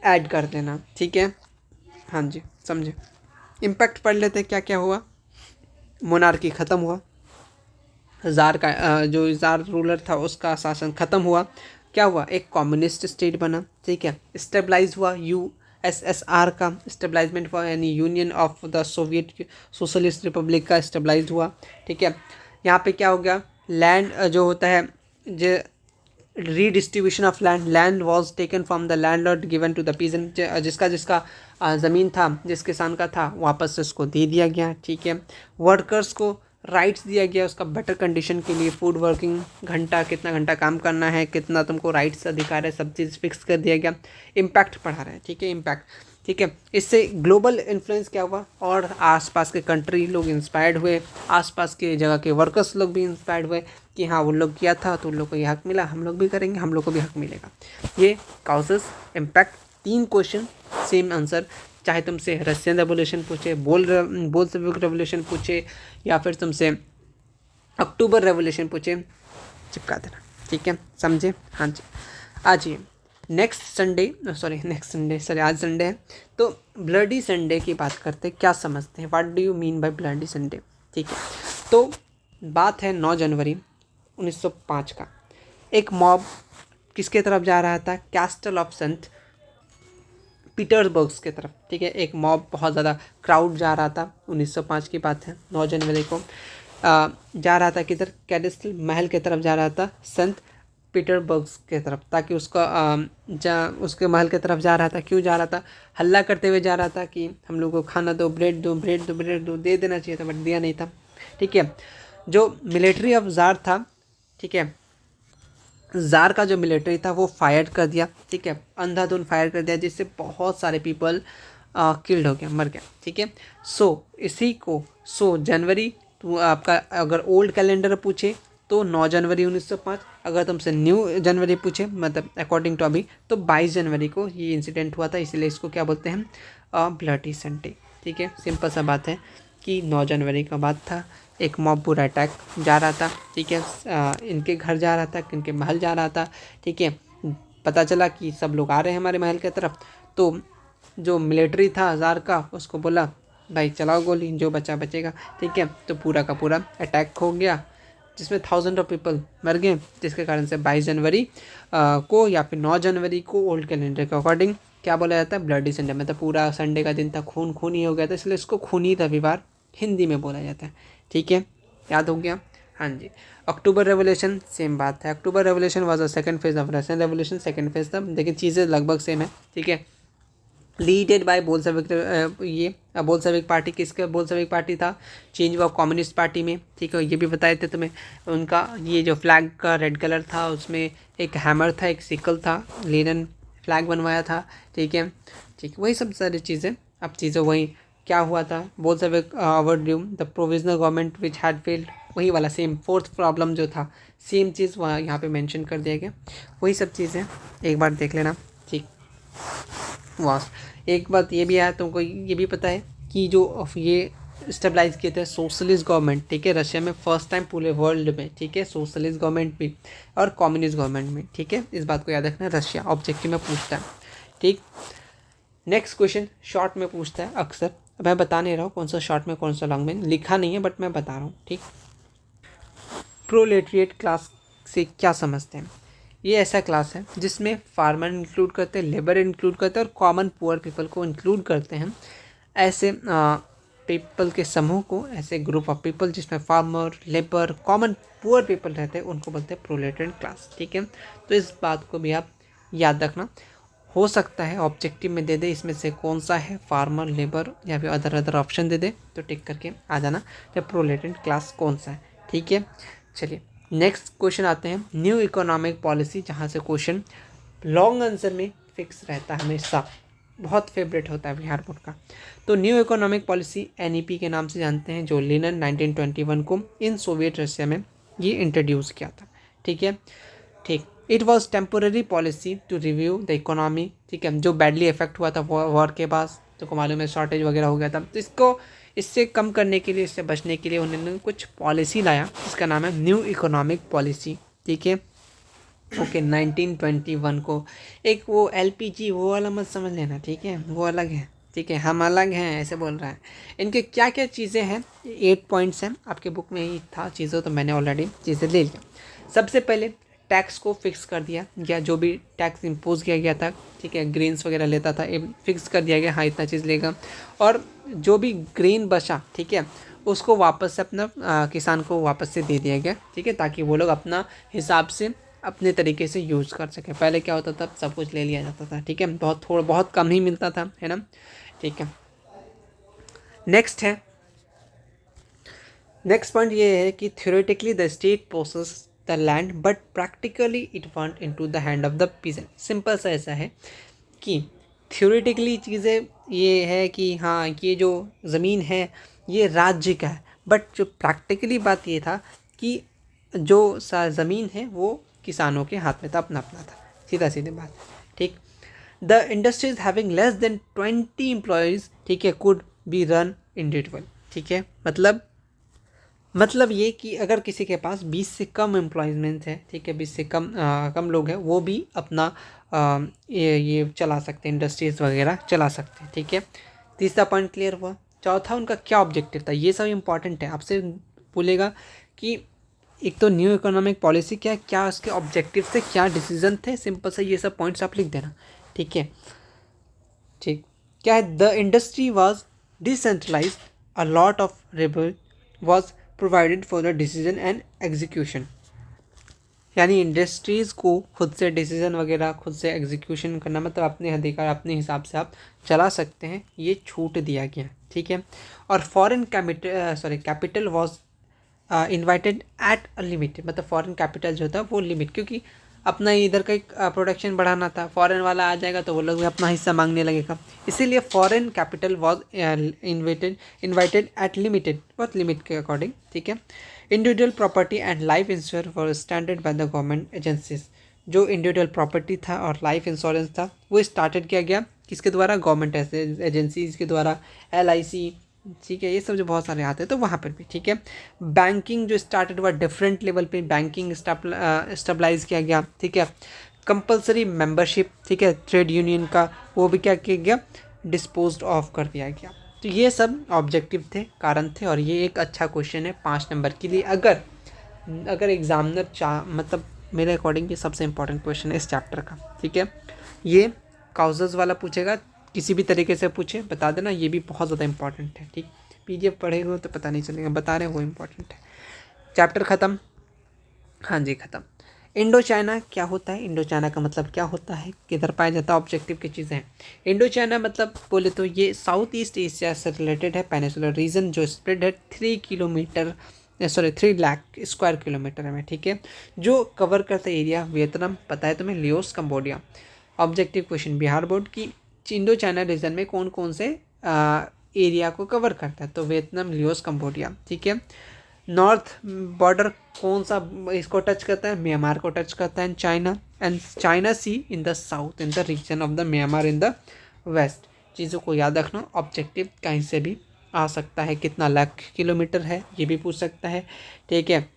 ऐड कर देना, ठीक है, हाँ जी, समझे। इम्पैक्ट पढ़ लेते हैं, क्या क्या हुआ। मोनार्की ख़त्म हुआ, ज़ार का जो ज़ार रूलर था उसका शासन ख़त्म हुआ, क्या हुआ, एक कम्युनिस्ट स्टेट बना, ठीक है, स्टेबलाइज हुआ USSR का स्टेबलाइजमेंट हुआ, यानी union of the Soviet socialist Republic का स्टेबलाइज हुआ, ठीक है। यहाँ पे क्या हो गया, लैंड जो होता है जो redistribution of land was taken from the landlord given to the peasant, जिसका जिसका ज़मीन था, जिस किसान का था, वापस उसको दे दिया गया, ठीक है। वर्कर्स को राइट्स दिया गया उसका बेटर कंडीशन के लिए, फूड वर्किंग घंटा, कितना घंटा काम करना है, कितना तुमको राइट्स अधिकार है, सब चीज़ फिक्स कर दिया गया। इम्पैक्ट पढ़ा रहे हैं, ठीक है, इम्पैक्ट, ठीक है। इससे ग्लोबल इन्फ्लुएंस क्या हुआ, और आसपास के कंट्री लोग इंस्पायर्ड हुए, आसपास के जगह के वर्कर्स लोग भी इंस्पायर्ड हुए कि हाँ वो लोग किया था तो उन लोग को ये हक मिला, हम लोग भी करेंगे, हम लोग को भी हक मिलेगा। ये causes, impact, 3 question same answer, चाहे तुमसे रशियन रेवोल्यूशन पूछे, बोल्शेविक रेवोल्यूशन पूछे, या फिर तुमसे अक्टूबर रेवोल्यूशन पूछे, चिपका देना, ठीक है, समझे। हाँ जी, आज ये आज संडे है, तो ब्लडी संडे की बात करते हैं, क्या समझते हैं, what do you mean by bloody Sunday, ठीक है। तो बात है 9 जनवरी 1905 का, एक मॉब किसके तरफ जा रहा था, कैस्टल ऑफ सेंट पीटर्सबर्ग की तरफ, ठीक है। एक मॉब, बहुत ज़्यादा क्राउड जा रहा था, 1905 की बात है, 9 जनवरी को जा रहा था किधर, कैस्टल महल की तरफ जा रहा था, सेंट पीटर्सबर्ग के तरफ, ताकि उसका उसके महल की तरफ जा रहा था। क्यों जा रहा था, हल्ला करते हुए जा रहा था कि हम लोग को खाना दो, ब्रेड दो, ब्रेड दो, ब्रेड दो, दे देना चाहिए था बट दिया नहीं था, ठीक है। जो मिलिट्री ऑफ जार था, ठीक है, जार का जो मिलिट्री था वो फायर कर दिया, ठीक है, अंधाधुंध फायर कर दिया, जिससे बहुत सारे पीपल किल्ड हो गया, मर गया, ठीक है। इसी को जनवरी, तो आपका अगर ओल्ड कैलेंडर पूछे तो 9 जनवरी 1905, अगर तुमसे न्यू जनवरी पूछे मतलब अकॉर्डिंग टू अभी, तो 22 जनवरी को ये इंसिडेंट हुआ था, इसीलिए इसको क्या बोलते हैं, ब्लडी संडे, ठीक है। सिंपल सा बात है कि 9 जनवरी का बात था, एक मॉब पूरा अटैक जा रहा था, ठीक है, इनके घर जा रहा था, इनके महल जा रहा था, ठीक है। पता चला कि सब लोग आ रहे हैं हमारे महल की तरफ, तो जो मिलिट्री था हज़ार का, उसको बोला भाई चलाओ गोली, जो बचा बचेगा, ठीक है। तो पूरा का पूरा अटैक हो गया, जिसमें 1000 ऑफ पीपल मर गए, जिसके कारण से 22 जनवरी को या फिर 9 जनवरी को ओल्ड कैलेंडर के अकॉर्डिंग क्या बोला जाता है, ब्लडी संडे, मतलब पूरा संडे का दिन था, खून खून ही हो गया था, इसलिए इसको खूनी रविवार हिंदी में बोला जाता है, ठीक है, याद हो गया। हाँ जी, अक्टूबर रेवोल्यूशन सेम बात है, October revolution was a second phase of Russian revolution, second phase था, लेकिन चीज़ें लगभग सेम है, ठीक है। लीडेड बाय बोल्शेविक, ये बोल्शेविक पार्टी, किसका बोल्शेविक पार्टी था, चेंज हुआ कम्युनिस्ट पार्टी में, ठीक है, ये भी बताए थे तुम्हें। उनका ये जो फ्लैग का रेड कलर था, उसमें एक हैमर था, एक सिकल था, लेनिन फ्लैग बनवाया था, ठीक है, ठीक, वही सब सारी चीज़ें। अब चीज़ें वही क्या हुआ था, Bolshevik overdue the provisional government which had failed, वही वाला सेम फोर्थ प्रॉब्लम जो था, सेम चीज़ वहाँ यहाँ पे मेंशन कर दिया गया, वही सब चीज़ें एक बार देख लेना, ठीक। वाह, एक बात ये भी है, तुमको ये भी पता है कि जो ये स्टेबलाइज किए थे सोशलिस्ट गवर्नमेंट, ठीक है, रशिया में फर्स्ट टाइम पूरे वर्ल्ड में, ठीक है, सोशलिस्ट गवर्नमेंट भी और कम्युनिस्ट गवर्नमेंट में, ठीक है, इस बात को याद रखना, रशिया ऑब्जेक्टिव में पूछता है, ठीक। नेक्स्ट क्वेश्चन शॉर्ट में पूछता है अक्सर, मैं बता नहीं रहा हूँ कौन सा शॉर्ट में कौन सा लॉन्ग में, लिखा नहीं है बट मैं बता रहा हूँ, ठीक। प्रोलेटरिएट क्लास से क्या समझते हैं, ये ऐसा क्लास है जिसमें फार्मर इंक्लूड करते हैं, लेबर इंक्लूड करते हैं और कॉमन पुअर पीपल को इंक्लूड करते हैं। ऐसे पीपल के समूह को, ऐसे ग्रुप ऑफ पीपल जिसमें farmer, labour, common poor people रहते हैं, उनको बोलते हैं प्रोलेटरिएट क्लास, ठीक है। तो इस बात को भी आप याद रखना, हो सकता है ऑब्जेक्टिव में दे दे इसमें से कौन सा है, फार्मर, लेबर या फिर अदर ऑप्शन दे दे, तो टिक करके आ जाना जब प्रोलेटरिएट क्लास कौन सा है, ठीक है। चलिए नेक्स्ट क्वेश्चन आते हैं, न्यू इकोनॉमिक पॉलिसी, जहाँ से क्वेश्चन लॉन्ग आंसर में फिक्स रहता है हमेशा, बहुत फेवरेट होता है बिहार बोर्ड का। तो न्यू इकोनॉमिक पॉलिसी NEP के नाम से जानते हैं, जो लेनिन 1921 को इन सोवियत रशिया में ये इंट्रोड्यूस किया था, ठीक है, ठीक। It was temporary policy to review the economy, ठीक है, जो बैडली इफेक्ट हुआ था वॉर के बाद, तो मालूम है शॉर्टेज वगैरह हो गया था, तो इससे कम करने के लिए, इससे बचने के लिए उन्होंने कुछ पॉलिसी लाया, इसका नाम है न्यू इकोनॉमिक पॉलिसी, ठीक है, ओके। 1921 को, एक वो LPG वो वाला मत समझ लेना, ठीक है, वो अलग है, ठीक है, हम अलग हैं ऐसे बोल रहा है। इनके क्या क्या चीज़ें हैं, 8 पॉइंट्स हैं, आपके बुक में ही था चीज़ें, तो मैंने ऑलरेडी चीज़ें ले लिया। सबसे पहले टैक्स को फिक्स कर दिया, या जो भी टैक्स इम्पोज किया गया था, ठीक है, ग्रेन्स वगैरह लेता था, फिक्स कर दिया गया, हाँ इतना चीज़ लेगा, और जो भी ग्रेन बचा, ठीक है, उसको वापस से अपना किसान को वापस से दे दिया गया, ठीक है, ताकि वो लोग अपना हिसाब से अपने तरीके से यूज़ कर सके। पहले क्या होता था, सब कुछ ले लिया जाता था, ठीक है, बहुत कम ही मिलता था, है ना, ठीक है। नेक्स्ट पॉइंट ये है कि theoretically the state possess the land but practically it want into the hand of the peasant. Simple सा ऐसा है कि थ्योरेटिकली चीज़ें ये है कि हाँ ये जो ज़मीन है ये राज्य का है, बट जो प्रैक्टिकली बात ये था कि जो ज़मीन है वो किसानों के हाथ में था, अपना अपना था, सीधा सीधी बात, ठीक। The industries having less than 20 employees, ठीक है, कुड बी रन इंडिविजुअल, ठीक है, मतलब ये कि अगर किसी के पास 20 से कम एम्प्लॉयमेंट है, ठीक है, 20 से कम लोग हैं, वो भी अपना ये चला सकते हैं, इंडस्ट्रीज़ वगैरह चला सकते हैं, ठीक है। तीसरा पॉइंट क्लियर हुआ। चौथा, उनका क्या ऑब्जेक्टिव था, ये सब इंपॉर्टेंट है, आपसे बोलेगा कि एक तो न्यू इकोनॉमिक पॉलिसी क्या उसके ऑब्जेक्टिव थे, क्या डिसीजन थे, सिंपल से ये सब पॉइंट्स आप लिख देना, ठीक है, ठीक। क्या है, the industry was decentralize, a lot of rebel was provided for the decision and execution, यानी इंडस्ट्रीज़ को खुद से डिसीजन वगैरह खुद से एग्जीक्यूशन करना, मतलब अपने अधिकार अपने हिसाब से आप चला सकते हैं, ये छूट दिया गया, ठीक है। और foreign capital was invited at a limit, मतलब फॉरेन कैपिटल जो था वो लिमिट, क्योंकि अपना इधर का एक प्रोडक्शन बढ़ाना था, फॉरेन वाला आ जाएगा तो वो लोग भी अपना हिस्सा मांगने लगेगा, इसीलिए foreign capital was invited at limited, बहुत लिमिट के अकॉर्डिंग, ठीक है। Individual property and life insurance for standard by the government agencies, जो इंडिविजुअल प्रॉपर्टी था और लाइफ इंश्योरेंस था वो स्टार्टेड किया गया किसके द्वारा, गवर्नमेंट एजेंसीज के द्वारा, LIC, ठीक है, ये सब जो बहुत सारे आते हैं तो वहाँ पर भी, ठीक है। बैंकिंग जो स्टार्टेड हुआ डिफरेंट लेवल पे, बैंकिंग स्टेबलाइज किया गया, ठीक है। कंपलसरी मेंबरशिप, ठीक है, ट्रेड यूनियन का, वो भी क्या किया गया, डिस्पोज्ड ऑफ कर दिया गया। तो ये सब ऑब्जेक्टिव थे, कारण थे, और ये एक अच्छा क्वेश्चन है 5 नंबर के लिए। अगर एग्जामिनर मतलब मेरे अकॉर्डिंग ये सबसे इंपॉर्टेंट क्वेश्चन है इस चैप्टर का, ठीक है। ये काउजेस वाला पूछेगा, किसी भी तरीके से पूछे बता देना, ये भी बहुत ज़्यादा इंपॉर्टेंट है, ठीक। PDF पढ़े हो तो पता नहीं चलेगा, बता रहे हैं वो इंपॉर्टेंट है। चैप्टर ख़त्म, हाँ जी ख़त्म। इंडो चाइना क्या होता है, इंडो चाइना का मतलब क्या होता है, किधर पाया जाता है, ऑब्जेक्टिव की चीज़ें हैं। इंडो चाइना मतलब बोले तो ये साउथ ईस्ट एशिया से रिलेटेड है, पेनिसुलर रीजन जो स्प्रेड है 3 लाख स्क्वायर किलोमीटर में, ठीक है, जो कवर करता एरिया वियतनाम, पता है तुम्हें, Leos, Cambodia. Objective question Bihar board की, इंडो चाइना रीजन में कौन कौन से एरिया को कवर करता है, तो वियतनाम, लियोस, कंबोडिया, ठीक है। नॉर्थ बॉर्डर कौन सा इसको टच करता है, म्यांमार को टच करता है, China, and China sea in the south, in the region of the Myanmar in the west. चीज़ों को याद रखना, ऑब्जेक्टिव कहीं से भी आ सकता है, कितना लाख किलोमीटर है ये भी पूछ सकता है, ठीक है।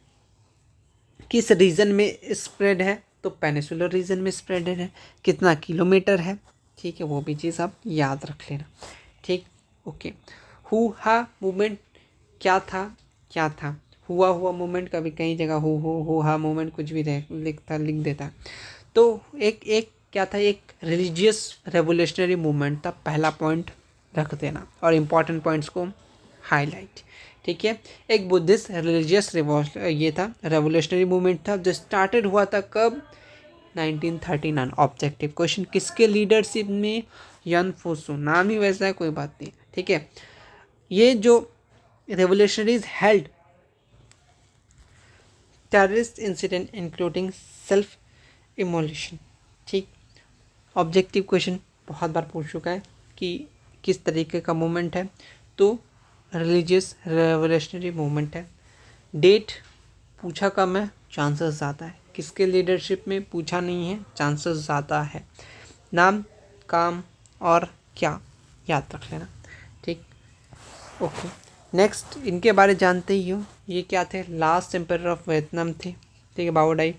किस रीजन में स्प्रेड है, तो पेनिसुलर रीजन में स्प्रेड है, कितना किलोमीटर है, ठीक है, वो भी चीज़ आप याद रख लेना, ठीक, ओके। हुआ मूवमेंट क्या था, हुआ मूवमेंट, कभी कई जगह हुआ मूवमेंट कुछ भी लिख देता, तो एक क्या था, एक रिलीजियस रेवोल्यूशनरी मूवमेंट था, पहला पॉइंट रख देना, और इम्पॉर्टेंट पॉइंट्स को हाईलाइट, ठीक है। एक बुद्धिस्ट रिलीजियस ये था, रेवोल्यूशनरी मूवमेंट था, जो स्टार्टेड हुआ था कब, 1939। ऑब्जेक्टिव क्वेश्चन, किसके लीडरशिप में, यन फुसू, नाम ही वैसा है, कोई बात नहीं, ठीक है। ये जो revolutionaries held terrorist incident including self immolation, ठीक। ऑब्जेक्टिव क्वेश्चन बहुत बार पूछ चुका है कि किस तरीके का मूवमेंट है, तो रिलीजियस रेवोल्यूशनरी मूवमेंट है। डेट पूछा कम है, चांसेस ज़्यादा है, किसके लीडरशिप में पूछा नहीं है, चांसेस ज़्यादा है। नाम, काम और क्या याद रख लेना, ठीक, ओके। नेक्स्ट इनके बारे जानते ही हो, ये क्या थे, लास्ट एम्पायर ऑफ वियतनाम थे, ठीक है, बाओडाई।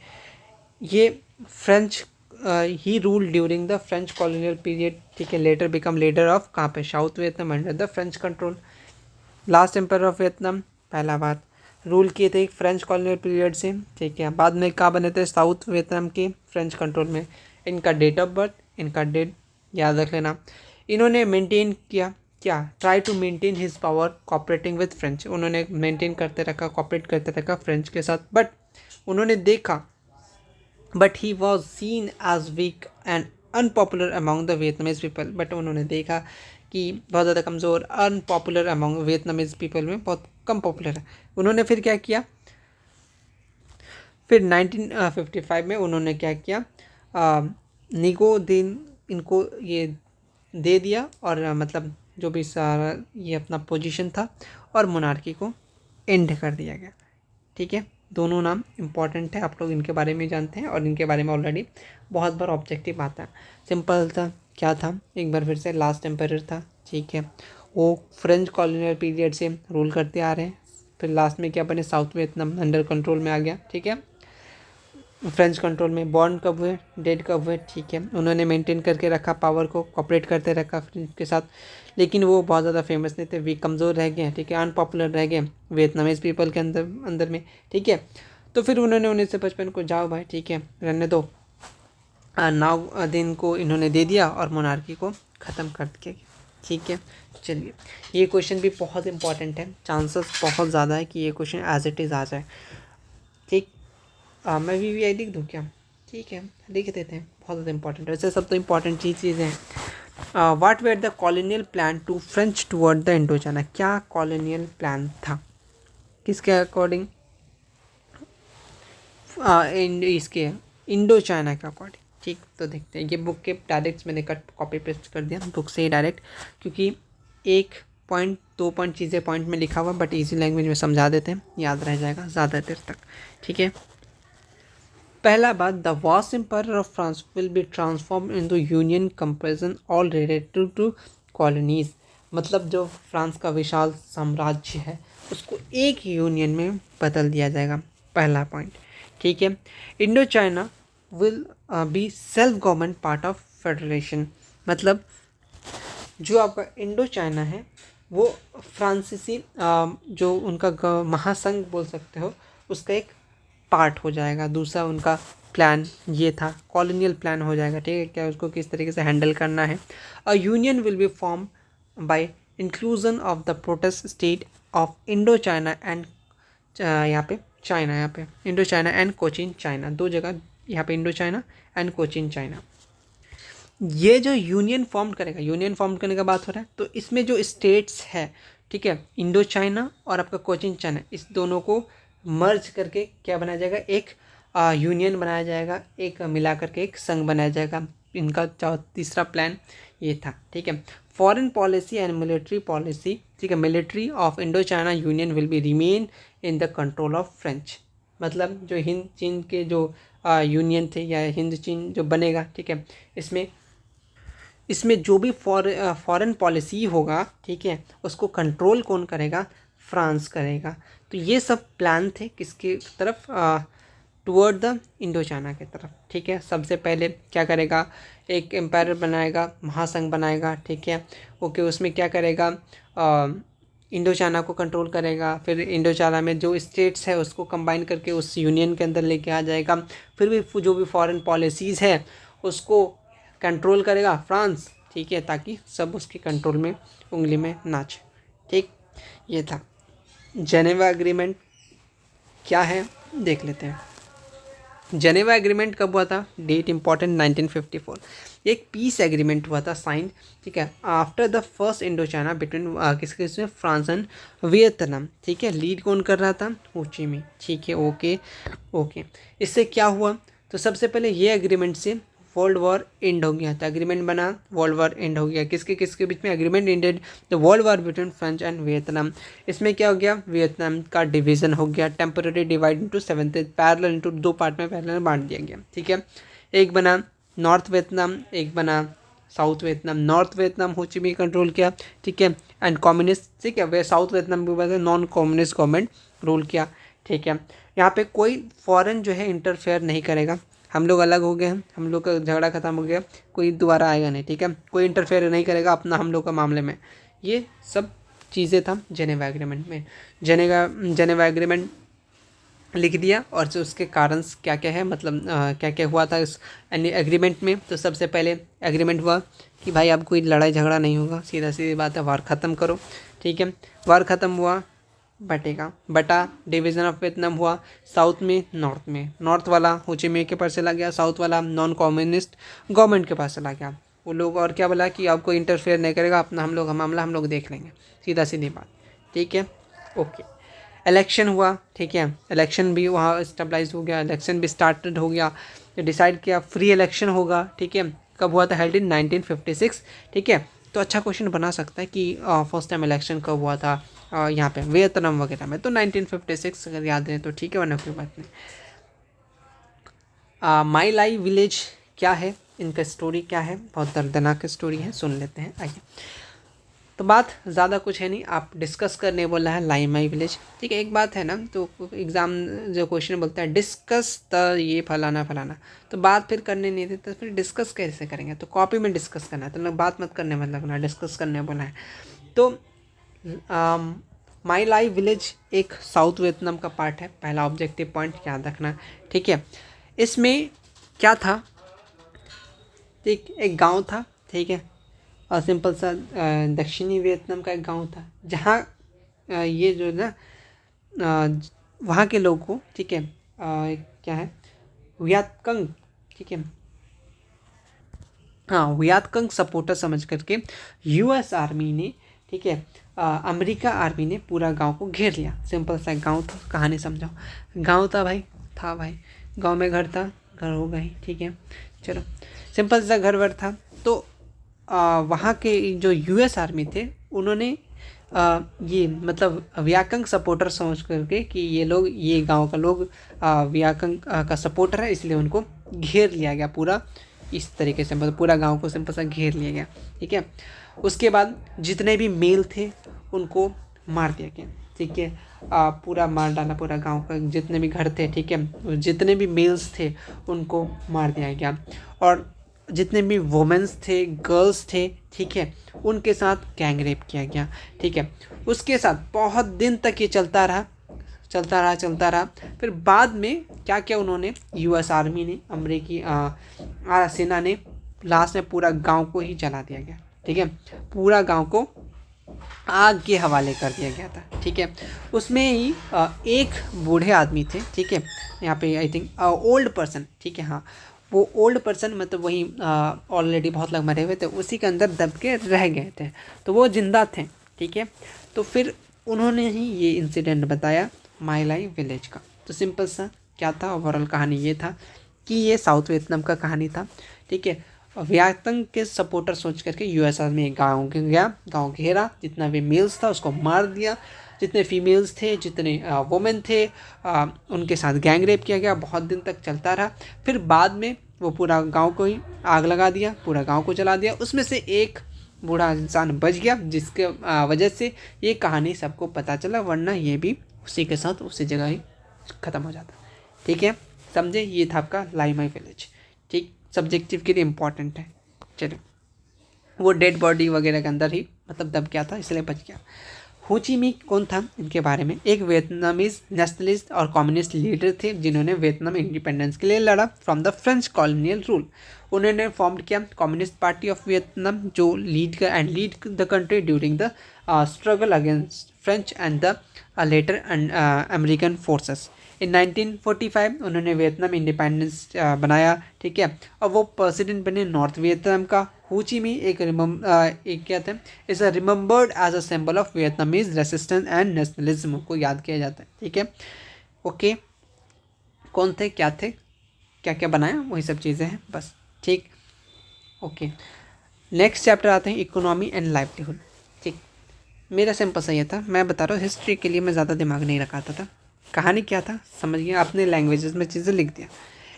ये French he rule during the French colonial period, ठीक है, लेटर बिकम लीडर ऑफ कहाँ पे, south Vietnam under the French control. Last empire of Vietnam, पहला बात। रूल किए थे फ्रेंच कॉलोनियल पीरियड से, ठीक है। बाद में कहाँ बने थे, साउथ वियतनाम के फ्रेंच कंट्रोल में। इनका डेट ऑफ बर्थ, इनका डेट याद रख लेना। इन्होंने मेंटेन किया क्या, try to maintain his power cooperating with French, उन्होंने मेंटेन करते रखा, कोऑपरेट करते रखा फ्रेंच के साथ। बट उन्होंने देखा, but he was seen as weak and unpopular among the Vietnamese people, but उन्होंने देखा कि बहुत ज़्यादा कमज़ोर, अनपॉपुलर अमॉन्ग वियतनामीज पीपल में बहुत कम पॉपुलर है। उन्होंने फिर क्या किया, फिर 1955 में उन्होंने क्या किया, निगो दिन इनको ये दे दिया, और मतलब जो भी सारा ये अपना पोजीशन था, और मोनार्की को एंड कर दिया गया, ठीक है। दोनों नाम इंपॉर्टेंट है, आप लोग इनके बारे में जानते हैं, और इनके बारे में ऑलरेडी बहुत बार ऑब्जेक्टिव आता है। सिंपल था, क्या था, एक बार फिर से लास्ट एम्पायर था, ठीक है। वो फ्रेंच कॉलोनियल पीरियड से रूल करते आ रहे हैं, फिर लास्ट में क्या बने, साउथ वियतनाम अंडर कंट्रोल में आ गया, ठीक है। फ्रेंच कंट्रोल में बॉर्न कब हुए, डेड कब हुए, ठीक है। उन्होंने मेंटेन करके रखा पावर को, कॉपरेट करते रखा फ्रेंच के साथ, लेकिन वो बहुत ज़्यादा फेमस नहीं थे, वी कमज़ोर रह गए, ठीक है, अनपॉपुलर रह गए वियतनामीज पीपल के अंदर में, ठीक है। तो फिर उन्होंने 1955 को जाओ भाई, ठीक है, रहने दो, नाउ दिन को इन्होंने दे दिया और मोनार्की को ख़त्म कर दिया, ठीक है। चलिए, ये क्वेश्चन भी बहुत इंपॉर्टेंट है, चांसेस बहुत ज़्यादा है कि ये क्वेश्चन एज इट इज़ आ जाए, ठीक। मैं VVI लिख दूँ क्या, ठीक है, लिख देते हैं, बहुत ज़्यादा इंपॉर्टेंट है, वैसे सब तो इंपॉर्टेंट चीज़ें हैं। What were the colonial plan to French toward the Indochina, क्या कॉलोनियल प्लान था, किसके अकॉर्डिंग, इसके इंडो चाइना के अकॉर्डिंग, ठीक। तो देखते हैं, ये बुक के डायरेक्ट मैंने कट कॉपी पेस्ट कर दिया बुक से ही डायरेक्ट, क्योंकि 1 2 चीज़ें पॉइंट में लिखा हुआ, बट इजी लैंग्वेज में समझा देते हैं, याद रह जाएगा ज़्यादा देर तक, ठीक है। पहला बात, the vast empire of France will be transform in the union comparison all related to colonies, मतलब जो फ्रांस का विशाल साम्राज्य है उसको एक यूनियन में बदल दिया जाएगा, पहला पॉइंट, ठीक है। Indo China will be self government part of federation, मतलब जो आपका इंडो चाइना है वो फ्रांसीसी जो उनका महासंघ बोल सकते हो उसका एक पार्ट हो जाएगा। दूसरा उनका प्लान ये था, कॉलोनियल प्लान हो जाएगा, ठीक है, क्या उसको किस तरीके से हैंडल करना है। A union will be form by inclusion of the protest state of Indo China and, यहाँ पे चाइना, यहाँ पे Indo China and Cochin China, दो जगह यहाँ पे Indo China and Cochin China. ये जो यूनियन फॉर्म करेगा, यूनियन फॉर्म करने का बात हो रहा है, तो इसमें जो स्टेट्स है, ठीक है, इंडो चाइना और आपका कोचिन चाइना, इस दोनों को मर्ज करके क्या बनाया जाएगा, एक यूनियन बनाया जाएगा, एक मिला करके एक संघ बनाया जाएगा। इनका तीसरा प्लान ये था, ठीक है। Foreign policy and military policy, ठीक है, military of Indo China union will be remain in the control of French, मतलब जो हिंद चीन के जो यूनियन थे या हिंद चीन जो बनेगा, ठीक है, इसमें जो भी फॉरेन पॉलिसी होगा, ठीक है, उसको कंट्रोल कौन करेगा, फ्रांस करेगा। तो ये सब प्लान थे किसके तरफ, टुवर्ड द इंडो चाइना की तरफ, ठीक है। सबसे पहले क्या करेगा, एक एम्पायर बनाएगा, महासंघ बनाएगा, ठीक है, ओके। उसमें क्या करेगा, इंडो चाइना को कंट्रोल करेगा, फिर इंडो चाइना में जो स्टेट्स है उसको कंबाइन करके उस यूनियन के अंदर लेके आ जाएगा, फिर भी जो भी फॉरेन पॉलिसीज़ है उसको कंट्रोल करेगा फ्रांस, ठीक है, ताकि सब उसके कंट्रोल में उंगली में नाचे, ठीक। ये था जेनेवा एग्रीमेंट, क्या है देख लेते हैं। जेनेवा एग्रीमेंट कब हुआ था, डेट इंपॉर्टेंट 1954, एक पीस एग्रीमेंट हुआ था साइन, ठीक है, after the first Indo China between किसके इसमें, फ्रांस एंड वियतनाम, ठीक है। लीड कौन कर रहा था, हो ची मिन्ह, ठीक है, ओके ओके। इससे क्या हुआ, तो सबसे पहले ये एग्रीमेंट से वर्ल्ड वॉर एंड हो गया था, एग्रीमेंट बना, वर्ल्ड वॉर एंड हो गया, किसके किसके बीच में, agreement ended the world war between French and Vietnam. इसमें क्या हो गया, वियतनाम का डिवीजन हो गया, temporary divide into 7 parallel into 2 part में पैरेलल बांट दिया गया, ठीक है। एक बना नॉर्थ वियतनाम, एक बना साउथ वियतनाम। नॉर्थ वियतनाम हो ची मिन्ह कंट्रोल किया, ठीक है, एंड कम्युनिस्ट, ठीक है, वे साउथ वियतनाम के बाद नॉन कम्युनिस्ट गवर्नमेंट रूल किया, ठीक है। यहाँ पे कोई फॉरेन जो है इंटरफेयर नहीं करेगा, हम लोग अलग हो गए हैं, हम लोग का झगड़ा खत्म हो गया, कोई दोबारा आएगा नहीं, ठीक है, कोई इंटरफेयर नहीं करेगा अपना हम लोग का मामले में, ये सब चीज़ें था जेनेवा एग्रीमेंट में। जेनेवा एग्रीमेंट लिख दिया और जो उसके कारण क्या क्या है, मतलब क्या क्या हुआ था इस एग्रीमेंट में। तो सबसे पहले एग्रीमेंट हुआ कि भाई अब कोई लड़ाई झगड़ा नहीं होगा, सीधा सीधी बात है, वार ख़त्म करो, ठीक है। वार ख़त्म हुआ, बटा डिवीज़न ऑफ वियतनाम हुआ, साउथ में नॉर्थ में, नॉर्थ वाला हो ची मिन्ह के पास चला गया, साउथ वाला नॉन कम्युनिस्ट गवर्नमेंट के पास चला गया। वो लोग और क्या बोला कि आपको इंटरफेयर नहीं करेगा, अपना हम लोग मामला हम लोग देख लेंगे, सीधा सीधी बात, ठीक है। ओके, इलेक्शन हुआ, ठीक है, इलेक्शन भी वहाँ स्टेबलाइज हो गया, इलेक्शन भी स्टार्टेड हो गया, डिसाइड किया फ्री इलेक्शन होगा, ठीक है। कब हुआ था? हेल्ड इन 1956, ठीक है। तो अच्छा क्वेश्चन बना सकता है कि फर्स्ट टाइम इलेक्शन कब हुआ था यहाँ पे वियतनाम वगैरह में, तो 1956 अगर याद है तो ठीक है, वरना कोई बात नहीं। माई लाई विलेज क्या है, इनका स्टोरी क्या है, बहुत दर्दनाक स्टोरी है, सुन लेते हैं, आइए। तो बात ज़्यादा कुछ है नहीं, आप डिस्कस करने बोला है लाई माई विलेज, ठीक है। एक बात है ना, तो एग्ज़ाम जो क्वेश्चन बोलता है डिस्कस द ये फलाना फलाना, तो बात फिर करने नहीं देते, तो फिर डिस्कस कैसे करेंगे? तो कॉपी में डिस्कस करना है, तो बात मत करने में लगना, डिस्कस करने बोला है। तो माई लाई विलेज एक साउथ वियतनाम का पार्ट है, पहला ऑब्जेक्टिव पॉइंट याद रखना, ठीक है। इसमें क्या था, ठीक, एक गांव था, ठीक है, और सिंपल सा दक्षिणी वियतनाम का एक गांव था, जहाँ ये जो ना वहाँ के लोगों को, ठीक है, क्या है, वियतकंग, ठीक है, हाँ, वियतकंग सपोर्टर समझ करके यूएस आर्मी ने, ठीक है, अमेरिका आर्मी ने पूरा गांव को घेर लिया। सिंपल सा गांव था, कहानी समझाओ। गांव था भाई, गांव में घर था, घर होगा ही, ठीक है, चलो, सिंपल सा घर वर था। तो वहाँ के जो यूएस आर्मी थे, उन्होंने ये मतलब वियतकंग सपोर्टर समझ करके कि ये लोग, ये गांव का लोग वियतकंग का सपोर्टर है, इसलिए उनको घेर लिया गया पूरा, इस तरीके से, मतलब पूरा गांव को सिंपल सा घेर लिया गया, ठीक है। उसके बाद जितने भी मेल थे उनको मार दिया गया, ठीक है, पूरा मार डाला पूरा गांव का, जितने भी घर थे, ठीक है, जितने भी मेल्स थे उनको मार दिया गया, और जितने भी वुमेन्स थे, गर्ल्स थे, ठीक है, उनके साथ गैंग रेप किया गया, ठीक है। उसके साथ बहुत दिन तक ये चलता रहा। फिर बाद में क्या क्या उन्होंने, यूएस आर्मी ने, अमेरिकी सेना ने, लास्ट में पूरा गांव को ही जला दिया गया, ठीक है, पूरा गांव को आग के हवाले कर दिया गया था, ठीक है। उसमें ही एक बूढ़े आदमी थे, ठीक है, यहाँ पे आई थिंक ओल्ड पर्सन, ठीक है, हाँ, वो ओल्ड पर्सन, मतलब वही ऑलरेडी बहुत लोग मरे हुए थे, उसी के अंदर दब के रह गए थे, तो वो जिंदा थे, ठीक है। तो फिर उन्होंने ही ये इंसिडेंट बताया माई लाई विलेज का। तो सिंपल सा क्या था, ओवरऑल कहानी ये था कि ये साउथ वियतनाम का कहानी था, ठीक है। वियतनाम के सपोर्टर सोच करके यूएस आर्मी गाँव गया, गाँव घेरा, जितना भी मेल्स था उसको मार दिया, जितने फीमेल्स थे, जितने वुमेन थे, उनके साथ गैंग रेप किया गया, बहुत दिन तक चलता रहा। फिर बाद में वो पूरा गांव को ही आग लगा दिया, पूरा गांव को जला दिया। उसमें से एक बूढ़ा इंसान बच गया, जिसके वजह से ये कहानी सबको पता चला, वरना ये भी उसी के साथ उसी जगह ही ख़त्म हो जाता, ठीक है, समझे। ये था आपका लाई माई विलेज, ठीक, सब्जेक्टिव के लिए इम्पॉर्टेंट है। चलो, वो डेड बॉडी वगैरह के अंदर ही मतलब दब गया था, इसलिए बच गया। हो ची मिन्ह कौन था, इनके बारे में, एक वियतनामीज नेशनलिस्ट और कम्युनिस्ट लीडर थे, जिन्होंने वियतनाम इंडिपेंडेंस के लिए लड़ा from the French colonial rule. उन्होंने फॉर्म किया कम्युनिस्ट पार्टी ऑफ वियतनाम, जो lead the country during the struggle against French and the latter American forces. In 1945 उन्होंने वियतनाम इंडिपेंडेंस बनाया, ठीक है, और वो प्रेसिडेंट बने नॉर्थ वियतनाम का। हो ची मिन्ह एक क्या था, is a remembered as a symbol of Vietnamese resistance and nationalism, को याद किया जाता है, ठीक है। ओके, कौन थे, क्या थे, क्या क्या बनाया, वही सब चीज़ें हैं बस, ठीक। ओके, नेक्स्ट चैप्टर आते हैं इकोनॉमी एंड लाइवलीहुड, ठीक। मेरा सिंपल सा ये था, मैं बता रहा हूँ, हिस्ट्री के लिए मैं ज़्यादा दिमाग नहीं रखाता था। कहानी क्या था समझ गया, अपने लैंग्वेजेस में चीज़ें लिख दिया।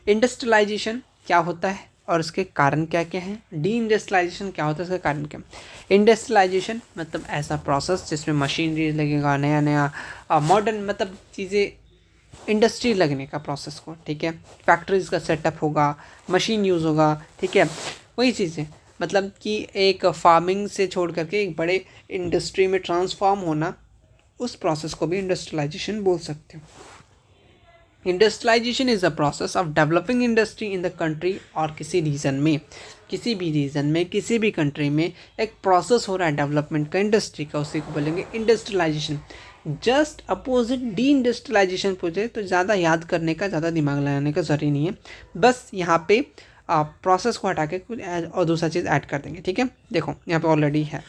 इंडस्ट्रियलाइजेशन क्या होता है और उसके कारण क्या क्या हैं, डी इंडस्ट्रियलाइजेशन क्या होता है, उसका कारण क्या। इंडस्ट्रियलाइजेशन मतलब ऐसा प्रोसेस जिसमें मशीनरी लगेगा, नया नया मॉडर्न मतलब चीज़ें, इंडस्ट्री लगने का प्रोसेस को, ठीक है, फैक्ट्रीज का सेटअप होगा, मशीन यूज़ होगा, ठीक है, वही चीज़ें। मतलब कि एक फार्मिंग से छोड़ करके एक बड़े इंडस्ट्री में ट्रांसफॉर्म होना, उस प्रोसेस को भी इंडस्ट्रियलाइजेशन बोल सकते हो। Industrialization is a process of developing industry in the country, और किसी रीजन में, किसी भी रीजन में, किसी भी कंट्री में एक प्रोसेस हो रहा है डेवलपमेंट का, इंडस्ट्री का, उसी को बोलेंगे industrialization. Just opposite deindustrialization पूछे तो ज़्यादा याद करने का, ज़्यादा दिमाग लगाने का ज़रूरी नहीं है, बस यहाँ पे प्रोसेस को हटा के कुछ और दूसरा चीज़ ऐड कर देंगे। ठीक है, देखो यहाँ पे ऑलरेडी है,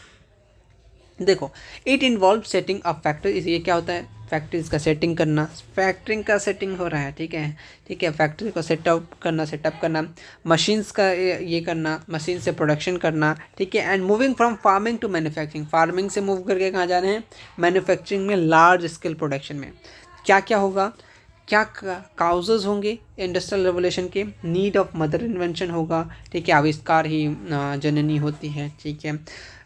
देखो it involve setting up factory. ये क्या होता है, फैक्ट्रीज का सेटिंग करना, फैक्ट्रिंग का सेटिंग हो रहा है। ठीक है, ठीक है, फैक्ट्री को सेटअप करना, मशीन्स का ये करना, मशीन से प्रोडक्शन करना। ठीक है, and moving from farming to manufacturing, farming से मूव करके कहाँ जा रहे हैं, मैन्युफैक्चरिंग में, लार्ज स्केल प्रोडक्शन में। क्या क्या होगा, क्या काउजेज होंगे इंडस्ट्रियल रेवोल्यूशन के, नीड ऑफ मदर इन्वेंशन होगा। ठीक है, आविष्कार ही जननी होती है। ठीक है,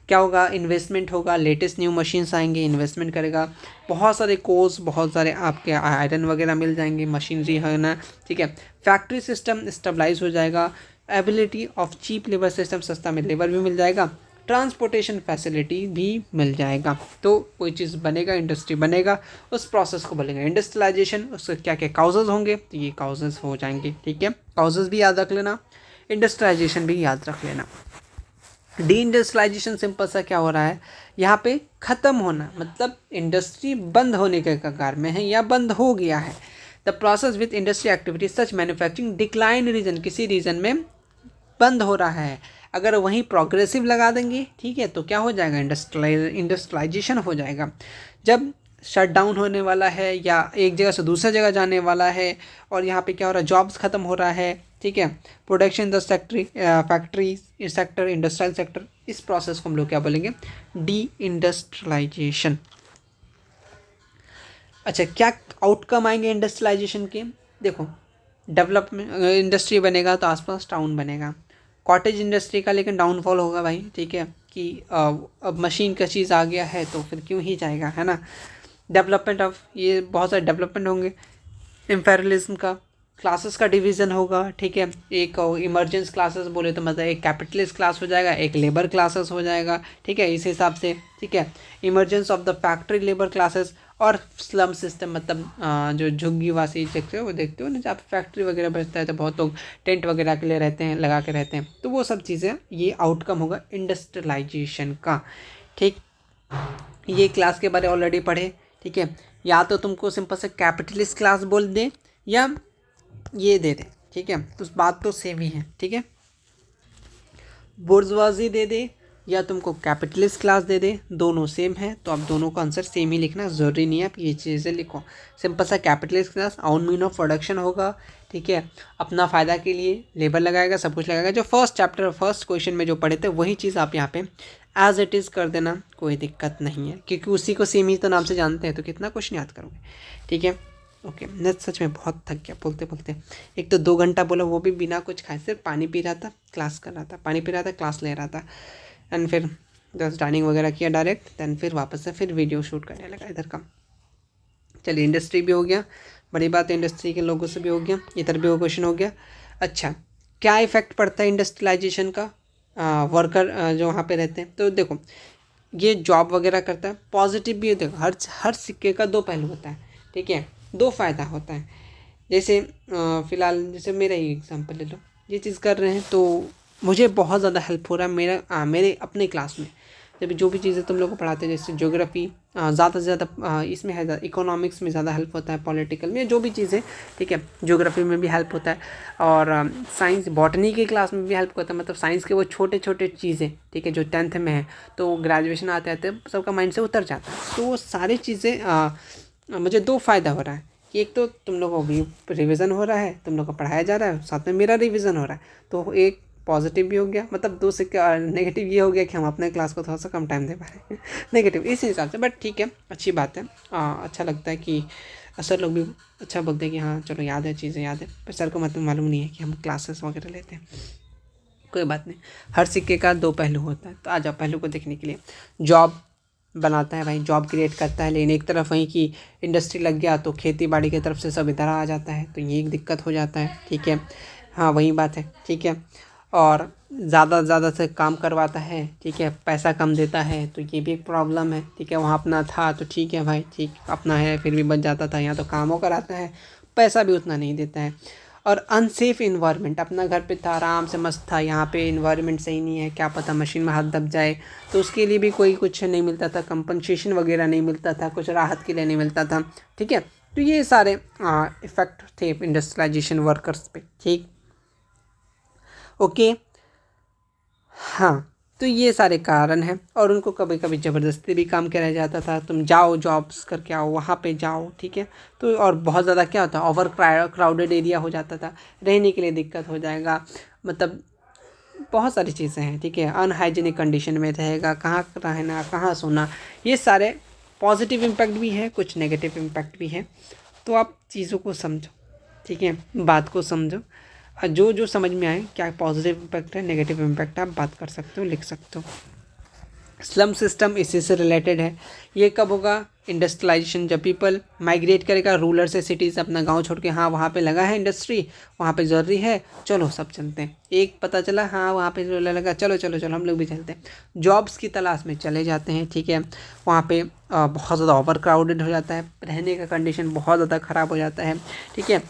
क्या होगा, इन्वेस्टमेंट होगा, लेटेस्ट न्यू मशीन्स आएंगे, इन्वेस्टमेंट करेगा, बहुत सारे कोर्स, बहुत सारे आपके आयरन वगैरह मिल जाएंगे, मशीनरी है ना। ठीक है, फैक्ट्री सिस्टम स्टेबलाइज हो जाएगा, ability of cheap labour system, सस्ता में लेबर भी मिल जाएगा, ट्रांसपोर्टेशन फैसिलिटी भी मिल जाएगा। तो कोई चीज़ बनेगा, इंडस्ट्री बनेगा, उस प्रोसेस को बोलेंगे इंडस्ट्रियलाइजेशन। उसके क्या क्या काउजेज होंगे, तो ये काउजेज हो जाएंगे। ठीक है, काउजेज भी याद रख लेना, इंडस्ट्रियलाइजेशन भी याद रख लेना। डी इंडस्ट्रियलाइजेशन सिंपल सा क्या हो रहा है, यहाँ पे ख़त्म होना, मतलब इंडस्ट्री बंद होने के कगार में है या बंद हो गया है। The process with industry activity such manufacturing decline region, किसी रीजन में बंद हो रहा है। अगर वहीं प्रोग्रेसिव लगा देंगे, ठीक है, तो क्या हो जाएगा, इंडस्ट्रियलाइजेशन हो जाएगा। जब शट डाउन होने वाला है या एक जगह से दूसरी जगह जाने वाला है, और यहाँ पे क्या हो रहा है, जॉब्स ख़त्म हो रहा है। ठीक है, production the factory sector, industrial sector, इस प्रोसेस को हम लोग क्या बोलेंगे, डी इंडस्ट्रियलाइजेशन। अच्छा, क्या आउटकम आएंगे इंडस्ट्रियलाइजेशन के, देखो डेवलपमेंट, इंडस्ट्री बनेगा तो आसपास टाउन बनेगा, कॉटेज इंडस्ट्री का लेकिन डाउनफॉल होगा भाई। ठीक है, कि अब मशीन का चीज़ आ गया है तो फिर क्यों ही जाएगा, है ना। डेवलपमेंट ऑफ, ये बहुत सारे डेवलपमेंट होंगे, इम्पेरियलिज्म का, क्लासेस का डिवीज़न होगा। ठीक है, एक इमरजेंस क्लासेस बोले तो मतलब एक कैपिटलिस्ट क्लास हो जाएगा, एक लेबर क्लासेस हो जाएगा। ठीक है, इस हिसाब से। ठीक है, emergence of the factory labour classes, और स्लम सिस्टम, मतलब जो झुग्गीवासी देखते हो, वो देखते हो ना, जहाँ फैक्ट्री वगैरह बचता है तो बहुत लोग टेंट वगैरह के लिए रहते हैं, लगा के रहते हैं, तो वो सब चीज़ें, ये आउटकम होगा इंडस्ट्रियलाइजेशन का। ठीक, ये क्लास के बारे ऑलरेडी पढ़े। ठीक है, या तो तुमको सिंपल से कैपिटलिस्ट क्लास बोल दे या ये दे दे। ठीक है, तो बात तो सेम ही है। ठीक है, बुर्जुआजी दे दे या तुमको कैपिटलिस्ट क्लास दे दे, दोनों सेम है, तो आप दोनों का आंसर सेम ही लिखना, ज़रूरी नहीं है आप ये चीज़ें लिखो। सिंपल सा capitalist class, on mean of production होगा। ठीक है, अपना फ़ायदा के लिए लेबर लगाएगा, सब कुछ लगाएगा, जो फर्स्ट चैप्टर फर्स्ट क्वेश्चन में जो पढ़े थे वही चीज़ आप यहाँ पे एज इट इज़ कर देना, कोई दिक्कत नहीं है, क्योंकि उसी को सेम ही तो नाम से जानते हैं, तो कितना क्वेश्चन याद करोगे। ठीक है, ओके। नेक्स्ट, सच में बहुत थक गया बोलते बोलते, एक तो 2 घंटा बोला, वो भी बिना कुछ खाए, सिर्फ पानी पी रहा था, क्लास कर रहा था, पानी पी रहा था, क्लास ले रहा था, एंड फिर जस्ट डाइनिंग वगैरह किया डायरेक्ट, दैन फिर वापस से फिर वीडियो शूट करने लगा इधर का। चलिए, इंडस्ट्री भी हो गया, बड़ी बात है, इंडस्ट्री के लोगों से भी हो गया, इधर भी वो क्वेश्चन हो गया। अच्छा, क्या इफेक्ट पड़ता है इंडस्ट्रियलाइजेशन का वर्कर जो वहाँ पे रहते हैं, तो देखो ये जॉब वगैरह करता है, पॉजिटिव भी, देखो हर सिक्के का 2 पहलू होता है। ठीक है, 2 फ़ायदा होता है। जैसे फ़िलहाल जैसे मेरा ही एग्जांपल ले लो, ये चीज़ कर रहे हैं तो मुझे बहुत ज़्यादा हेल्प हो रहा है मेरे अपने क्लास में, जब जो भी चीज़ें तुम लोग को पढ़ाते हैं, जैसे ज्योग्राफी ज़्यादा से ज़्यादा इसमें है, इकोनॉमिक्स में ज़्यादा हेल्प होता है, पॉलिटिकल में जो भी चीज़ें। ठीक है, ज्योग्राफी में भी हेल्प होता है, और साइंस बॉटनी की क्लास में भी हेल्प होता है, मतलब साइंस के वो छोटे छोटे चीज़ें, ठीक है, जो 10th में है, तो ग्रेजुएशन आते आते सबका माइंड से उतर जाता है। तो वो सारी चीज़ें मुझे 2 फ़ायदा हो रहा है कि एक तो तुम लोगों को भी रिवीजन हो रहा है, तुम लोग को पढ़ाया जा रहा है, साथ में मेरा रिवीजन हो रहा है, तो एक पॉजिटिव भी हो गया, मतलब 2 सिक्के। नेगेटिव ये हो गया कि हम अपने क्लास को थोड़ा सा कम टाइम दे पा रहे हैं नेगेटिव इस हिसाब से, बट ठीक है, अच्छी बात है। अच्छा लगता है कि सर लोग भी अच्छा बोलते हैं कि हाँ चलो याद है, चीज़ें याद है, पर सर को मतलब मालूम नहीं है कि हम क्लासेस वगैरह लेते हैं। कोई बात नहीं, हर सिक्के का 2 पहलू होता है। तो आ जाओ पहलू को देखने के लिए। जॉब बनाता है भाई, जॉब क्रिएट करता है, लेकिन एक तरफ वहीं की इंडस्ट्री लग गया तो खेती बाड़ी की तरफ से सब इधर आ जाता है, तो ये एक दिक्कत हो जाता है। ठीक है, हाँ वही बात है। ठीक है, और ज़्यादा से काम करवाता है, ठीक है, पैसा कम देता है, तो ये भी एक प्रॉब्लम है, ठीक है। वहाँ अपना था तो ठीक है भाई, ठीक अपना है, फिर भी बच जाता था। यहाँ तो कामों कराता है, पैसा भी उतना नहीं देता है। और अनसेफ इन्वायरमेंट, अपना घर पे था, आराम से मस्त था, यहाँ पे इन्वायरमेंट सही नहीं है, क्या पता मशीन में हाथ दब जाए, तो उसके लिए भी कोई कुछ नहीं मिलता था, कंपनसेशन वगैरह नहीं मिलता था, कुछ राहत के लिए नहीं मिलता था, ठीक है। तो ये सारे इफ़ेक्ट थे इंडस्ट्रियलाइजेशन वर्कर्स पे, ठीक, ओके। हाँ, तो ये सारे कारण हैं। और उनको कभी कभी ज़बरदस्ती भी काम कराया जाता था, तुम जाओ जॉब्स करके आओ, वहाँ पे जाओ, ठीक है। तो और बहुत ज़्यादा क्या होता है, ओवर क्राउडेड एरिया हो जाता था, रहने के लिए दिक्कत हो जाएगा, मतलब बहुत सारी चीज़ें हैं, ठीक है। अनहाइजीनिक कंडीशन में रहेगा, कहाँ रहना, कहाँ सोना, ये सारे पॉजिटिव इम्पैक्ट भी है, कुछ नेगेटिव इम्पैक्ट भी है। तो आप चीज़ों को समझो, ठीक है, बात को समझो, जो जो समझ में आए, क्या पॉजिटिव इम्पैक्ट है, नेगेटिव इम्पैक्ट, आप बात कर सकते हो, लिख सकते हो। स्लम सिस्टम इसी से रिलेटेड है। ये कब होगा, इंडस्ट्रियलाइजेशन, जब पीपल माइग्रेट करेगा रूरल से सिटीज़, अपना गांव छोड़ के, हाँ वहाँ पे लगा है इंडस्ट्री, वहाँ पे ज़रूरी है, चलो सब चलते हैं। एक पता चला हाँ वहाँ पे जो लगा, चलो चलो चलो हम लोग भी चलते हैं, जॉब्स की तलाश में चले जाते हैं, ठीक है। वहाँ पे बहुत ज़्यादा ओवर क्राउडेड हो जाता है, रहने का कंडीशन बहुत ज़्यादा ख़राब हो जाता है, ठीक है।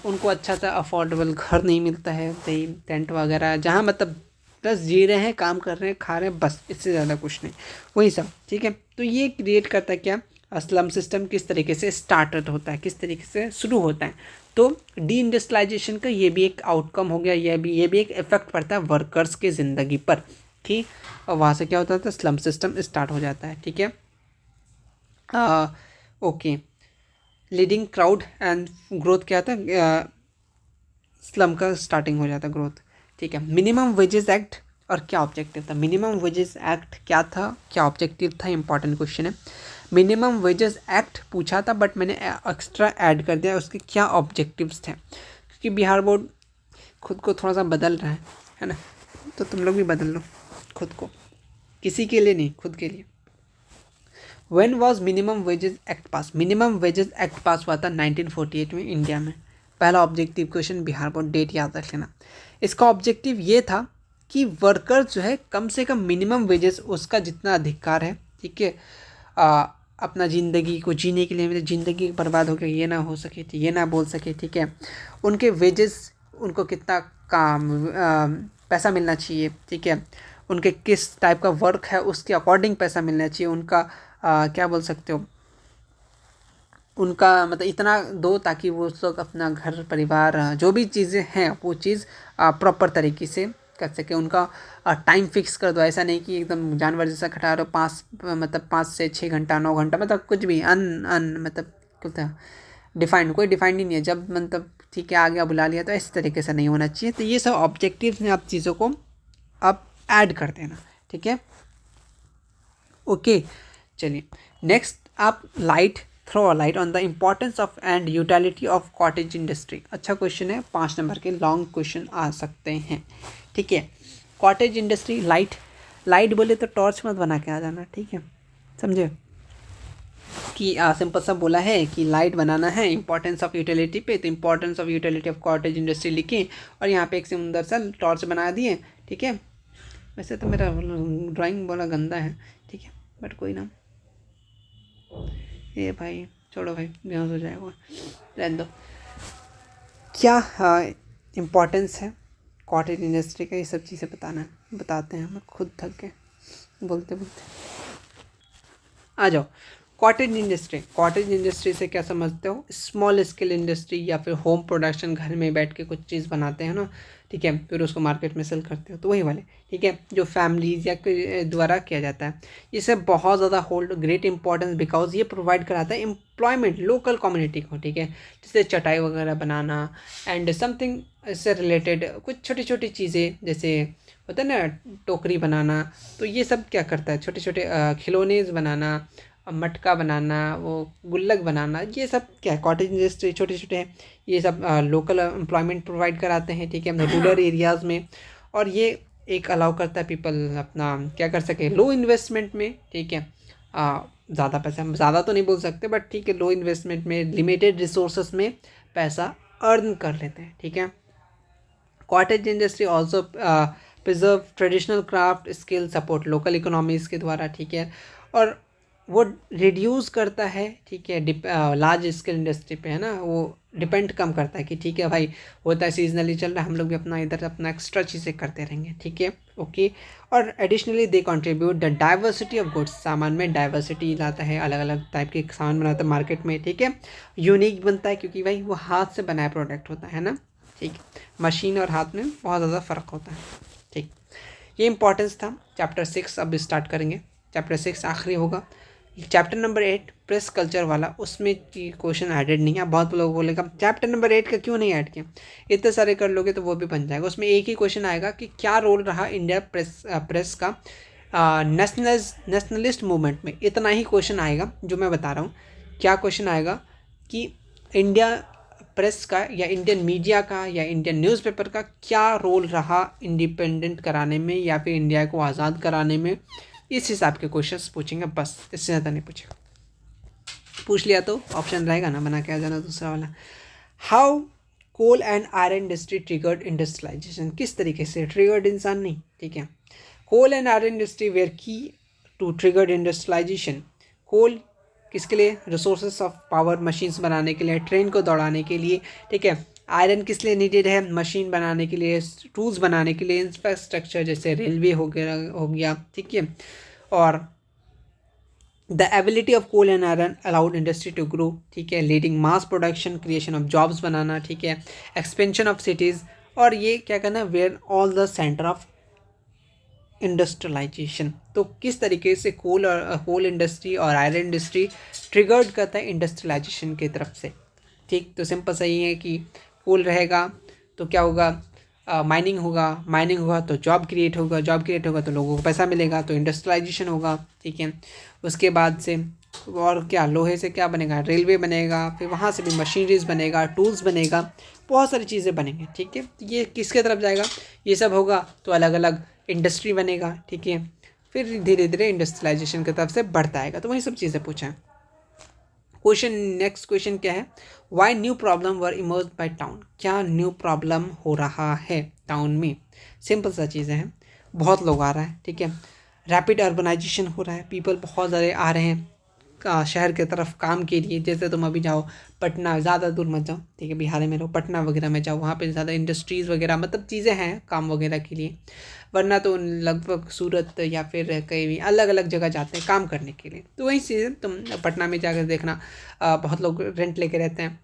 उनको अच्छा सा अफोर्डेबल घर नहीं मिलता है, सही टेंट वगैरह, जहाँ मतलब बस जी रहे हैं, काम कर रहे हैं, खा रहे हैं, बस इससे ज़्यादा कुछ नहीं, वही सब, ठीक है। तो ये क्रिएट करता है क्या, स्लम सिस्टम किस तरीके से स्टार्टेड होता है, किस तरीके से शुरू होता है। तो डी इंडस्ट्रियलाइजेशन का ये भी एक आउटकम हो गया, ये भी एक इफेक्ट पड़ता है वर्कर्स की ज़िंदगी पर, ठीक। और वहाँ से क्या होता है, स्लम सिस्टम स्टार्ट हो जाता है, ठीक है। Okay, leading crowd and growth क्या था, स्लम का स्टार्टिंग हो जाता ग्रोथ, ठीक है। मिनिमम वेजेस एक्ट और क्या ऑब्जेक्टिव था, मिनिमम वेजेस एक्ट क्या था, क्या ऑब्जेक्टिव था, इंपॉर्टेंट क्वेश्चन है। मिनिमम वेजेस एक्ट पूछा था, बट मैंने एक्स्ट्रा ऐड कर दिया, उसके क्या ऑब्जेक्टिव्स थे, क्योंकि बिहार बोर्ड खुद को थोड़ा सा बदल रहा है ना, तो तुम लोग भी बदल लो खुद को, किसी के लिए नहीं, खुद के लिए। When was minimum wages act pass, minimum wages act pass हुआ था 1948 में इंडिया में। पहला objective question, Bihar board, date याद रख लेना। इसका ऑब्जेक्टिव ये था कि वर्कर्स जो है कम से कम मिनिमम वेजेस, उसका जितना अधिकार है, ठीक है, अपना ज़िंदगी को जीने के लिए, मेरी ज़िंदगी बर्बाद हो गई ये ना हो सके, ये ना बोल सके, ठीक है। उनके वेजेस, उनको कितना काम पैसा मिलना चाहिए, ठीक है। उनके किस टाइप का वर्क है उसके अकॉर्डिंग पैसा मिलना चाहिए, उनका क्या बोल सकते हो, उनका मतलब इतना दो ताकि वो लोग अपना घर परिवार जो भी चीज़ें हैं वो चीज़ प्रॉपर तरीके से कर सके। उनका टाइम फिक्स कर दो, ऐसा नहीं कि एकदम जानवर जैसा खटा रहो, 5 से 6 घंटा 9 घंटा, मतलब कुछ भी मतलब कुछ डिफाइंड, कोई डिफाइंड ही नहीं है, जब मतलब ठीक है आ गया बुला लिया, तो इस तरीके से नहीं होना चाहिए। तो ये सब ऑब्जेक्टिव्स हैं, आप चीज़ों को आप ऐड कर देना, ठीक है, ओके। चलिए नेक्स्ट, आप throw a light on the importance of and utility of cottage industry. अच्छा क्वेश्चन है, 5 नंबर के लॉन्ग क्वेश्चन आ सकते हैं, ठीक है। कॉटेज इंडस्ट्री, लाइट बोले तो टॉर्च मत बना के आ जाना, ठीक है, समझे कि सिंपल सा बोला है कि लाइट बनाना है, इंपॉर्टेंस ऑफ यूटिलिटी पे, तो importance of utility of cottage industry लिखें और यहाँ पे एक सुंदर सा टॉर्च बना दिए, ठीक है। वैसे तो मेरा ड्राइंग बोला गंदा है, ठीक है, बट कोई ना, ये भाई छोड़ो भाई, बेहोश हो जाएगा, रहने दो। क्या इम्पोर्टेंस है कॉटेज इंडस्ट्री का, ये सब चीज़ें बताते हैं, हम खुद थक गए बोलते बोलते। आ जाओ, कॉटेज इंडस्ट्री से क्या समझते हो, स्मॉल स्केल इंडस्ट्री या फिर होम प्रोडक्शन, घर में बैठ के कुछ चीज़ बनाते हैं ना, ठीक है, फिर उसको मार्केट में सेल करते हो, तो वही वाले, ठीक है, जो फैमिलीज या द्वारा किया जाता है। इसे बहुत ज़्यादा होल्ड ग्रेट इंपॉर्टेंस बिकॉज ये प्रोवाइड कराता है एम्प्लॉयमेंट लोकल कम्युनिटी को, ठीक है, जैसे चटाई वगैरह बनाना एंड समथिंग इससे रिलेटेड कुछ छोटी छोटी चीज़ें, जैसे होता है ना टोकरी बनाना, तो ये सब क्या करता है, छोटे छोटे खिलौने बनाना, मटका बनाना, वो गुल्लक बनाना, ये सब क्या है, कॉटेज इंडस्ट्री छोटे छोटे हैं, ये सब लोकल एम्प्लॉयमेंट प्रोवाइड कराते हैं, ठीक है, रूरल एरियाज़ में। और ये एक अलाउ करता है पीपल अपना क्या कर सके, लो इन्वेस्टमेंट में, ठीक है, ज़्यादा पैसा, ज़्यादा तो नहीं बोल सकते बट ठीक है, लो इन्वेस्टमेंट में लिमिटेड रिसोर्सेस में पैसा अर्न कर लेते हैं, ठीक है। Cottage industry also preserve traditional craft skill, support local economies के द्वारा, ठीक है। और वो रिड्यूस करता है, ठीक है, लार्ज स्केल इंडस्ट्री पे, है ना, वो डिपेंड कम करता है कि ठीक है भाई होता है सीजनली चल रहा है, हम लोग भी अपना इधर अपना एक्स्ट्रा चीज़ें करते रहेंगे, ठीक है, ओके। और additionally they contribute the diversity of goods, सामान में डाइवर्सिटी लाता है, अलग अलग टाइप के सामान बनाता है मार्केट में, ठीक है। यूनिक बनता है क्योंकि भाई वो हाथ से बनाया प्रोडक्ट होता है ना, ठीक। मशीन और हाथ में बहुत ज़्यादा फ़र्क होता है, ठीक। ये इंपॉर्टेंस था चैप्टर 6। अब स्टार्ट करेंगे चैप्टर 6, आखिरी होगा। चैप्टर नंबर 8 प्रेस कल्चर वाला, उसमें क्वेश्चन एडेड नहीं है। बहुत लोग बोलेगा चैप्टर नंबर 8 का क्यों नहीं ऐड किया, इतने सारे कर लोगे तो वो भी बन जाएगा। उसमें एक ही क्वेश्चन आएगा कि क्या रोल रहा इंडिया प्रेस का नेशनलिस्ट मूवमेंट में, इतना ही क्वेश्चन आएगा जो मैं बता रहा हूँ। क्या क्वेश्चन आएगा कि इंडिया प्रेस का या इंडियन मीडिया का या इंडियन न्यूज़पेपर का क्या रोल रहा इंडिपेंडेंट कराने में या फिर इंडिया को आज़ाद कराने में, इस हिसाब के क्वेश्चंस पूछेंगे, बस इससे ज़्यादा नहीं पूछेगा। पूछ लिया तो ऑप्शन रहेगा ना, बना के आ जाना दूसरा वाला। How coal and iron industry triggered industrialization, किस तरीके से ट्रिगर्ड, इंसान नहीं, ठीक है। Coal and iron industry were key to triggered industrialization. Coal किसके लिए, रिसोर्सेस ऑफ पावर, मशीन्स बनाने के लिए, ट्रेन को दौड़ाने के लिए, ठीक है। आयरन किस लिए नीडेड है, मशीन बनाने के लिए, टूल्स बनाने के लिए, इंफ्रास्ट्रक्चर जैसे रेलवे हो गया, ठीक है। और the ability of coal and iron allowed industry to grow, ठीक है, leading mass production, creation of jobs बनाना, ठीक है, एक्सपेंशन ऑफ सिटीज़। और ये क्या करना, where all the centre of industrialisation. तो किस तरीके से कोल इंडस्ट्री और आयरन इंडस्ट्री ट्रिगर्ड करता है इंडस्ट्रियलाइजेशन की तरफ से, ठीक। तो सिंपल सही है कि कोल रहेगा तो क्या होगा, माइनिंग होगा तो जॉब क्रिएट होगा तो लोगों को पैसा मिलेगा, तो इंडस्ट्रियलाइजेशन होगा, ठीक है। उसके बाद से और क्या, लोहे से क्या बनेगा, रेलवे बनेगा, फिर वहाँ से भी मशीनरीज बनेगा, टूल्स बनेगा, बहुत सारी चीज़ें बनेंगी, ठीक है। ये किसके तरफ जाएगा, ये सब होगा तो अलग अलग इंडस्ट्री बनेगा, ठीक है। फिर धीरे धीरे इंडस्ट्रियलाइजेशन की तरफ से बढ़ता आएगा, तो वही सब चीज़ें पूछा है। क्वेश्चन, नेक्स्ट क्वेश्चन क्या है, वाई न्यू प्रॉब्लम वर इमर्ज बाय टाउन, क्या न्यू प्रॉब्लम हो रहा है टाउन में। सिंपल सा चीज़ें हैं, बहुत लोग आ रहा है, ठीक है, रैपिड अर्बनाइजेशन हो रहा है, पीपल बहुत ज़्यादा आ रहे हैं शहर की तरफ काम के लिए। जैसे तुम अभी जाओ पटना, ज़्यादा दूर मत जाओ, ठीक है, बिहार में रहो, पटना वगैरह में जाओ, वहाँ पे ज़्यादा इंडस्ट्रीज़ वगैरह मतलब चीज़ें हैं काम वगैरह के लिए। वरना तो लगभग सूरत या फिर कहीं भी अलग अलग जगह जाते हैं काम करने के लिए। तो वही चीज़ तुम पटना में जाकर देखना, बहुत लोग रेंट लेके रहते हैं,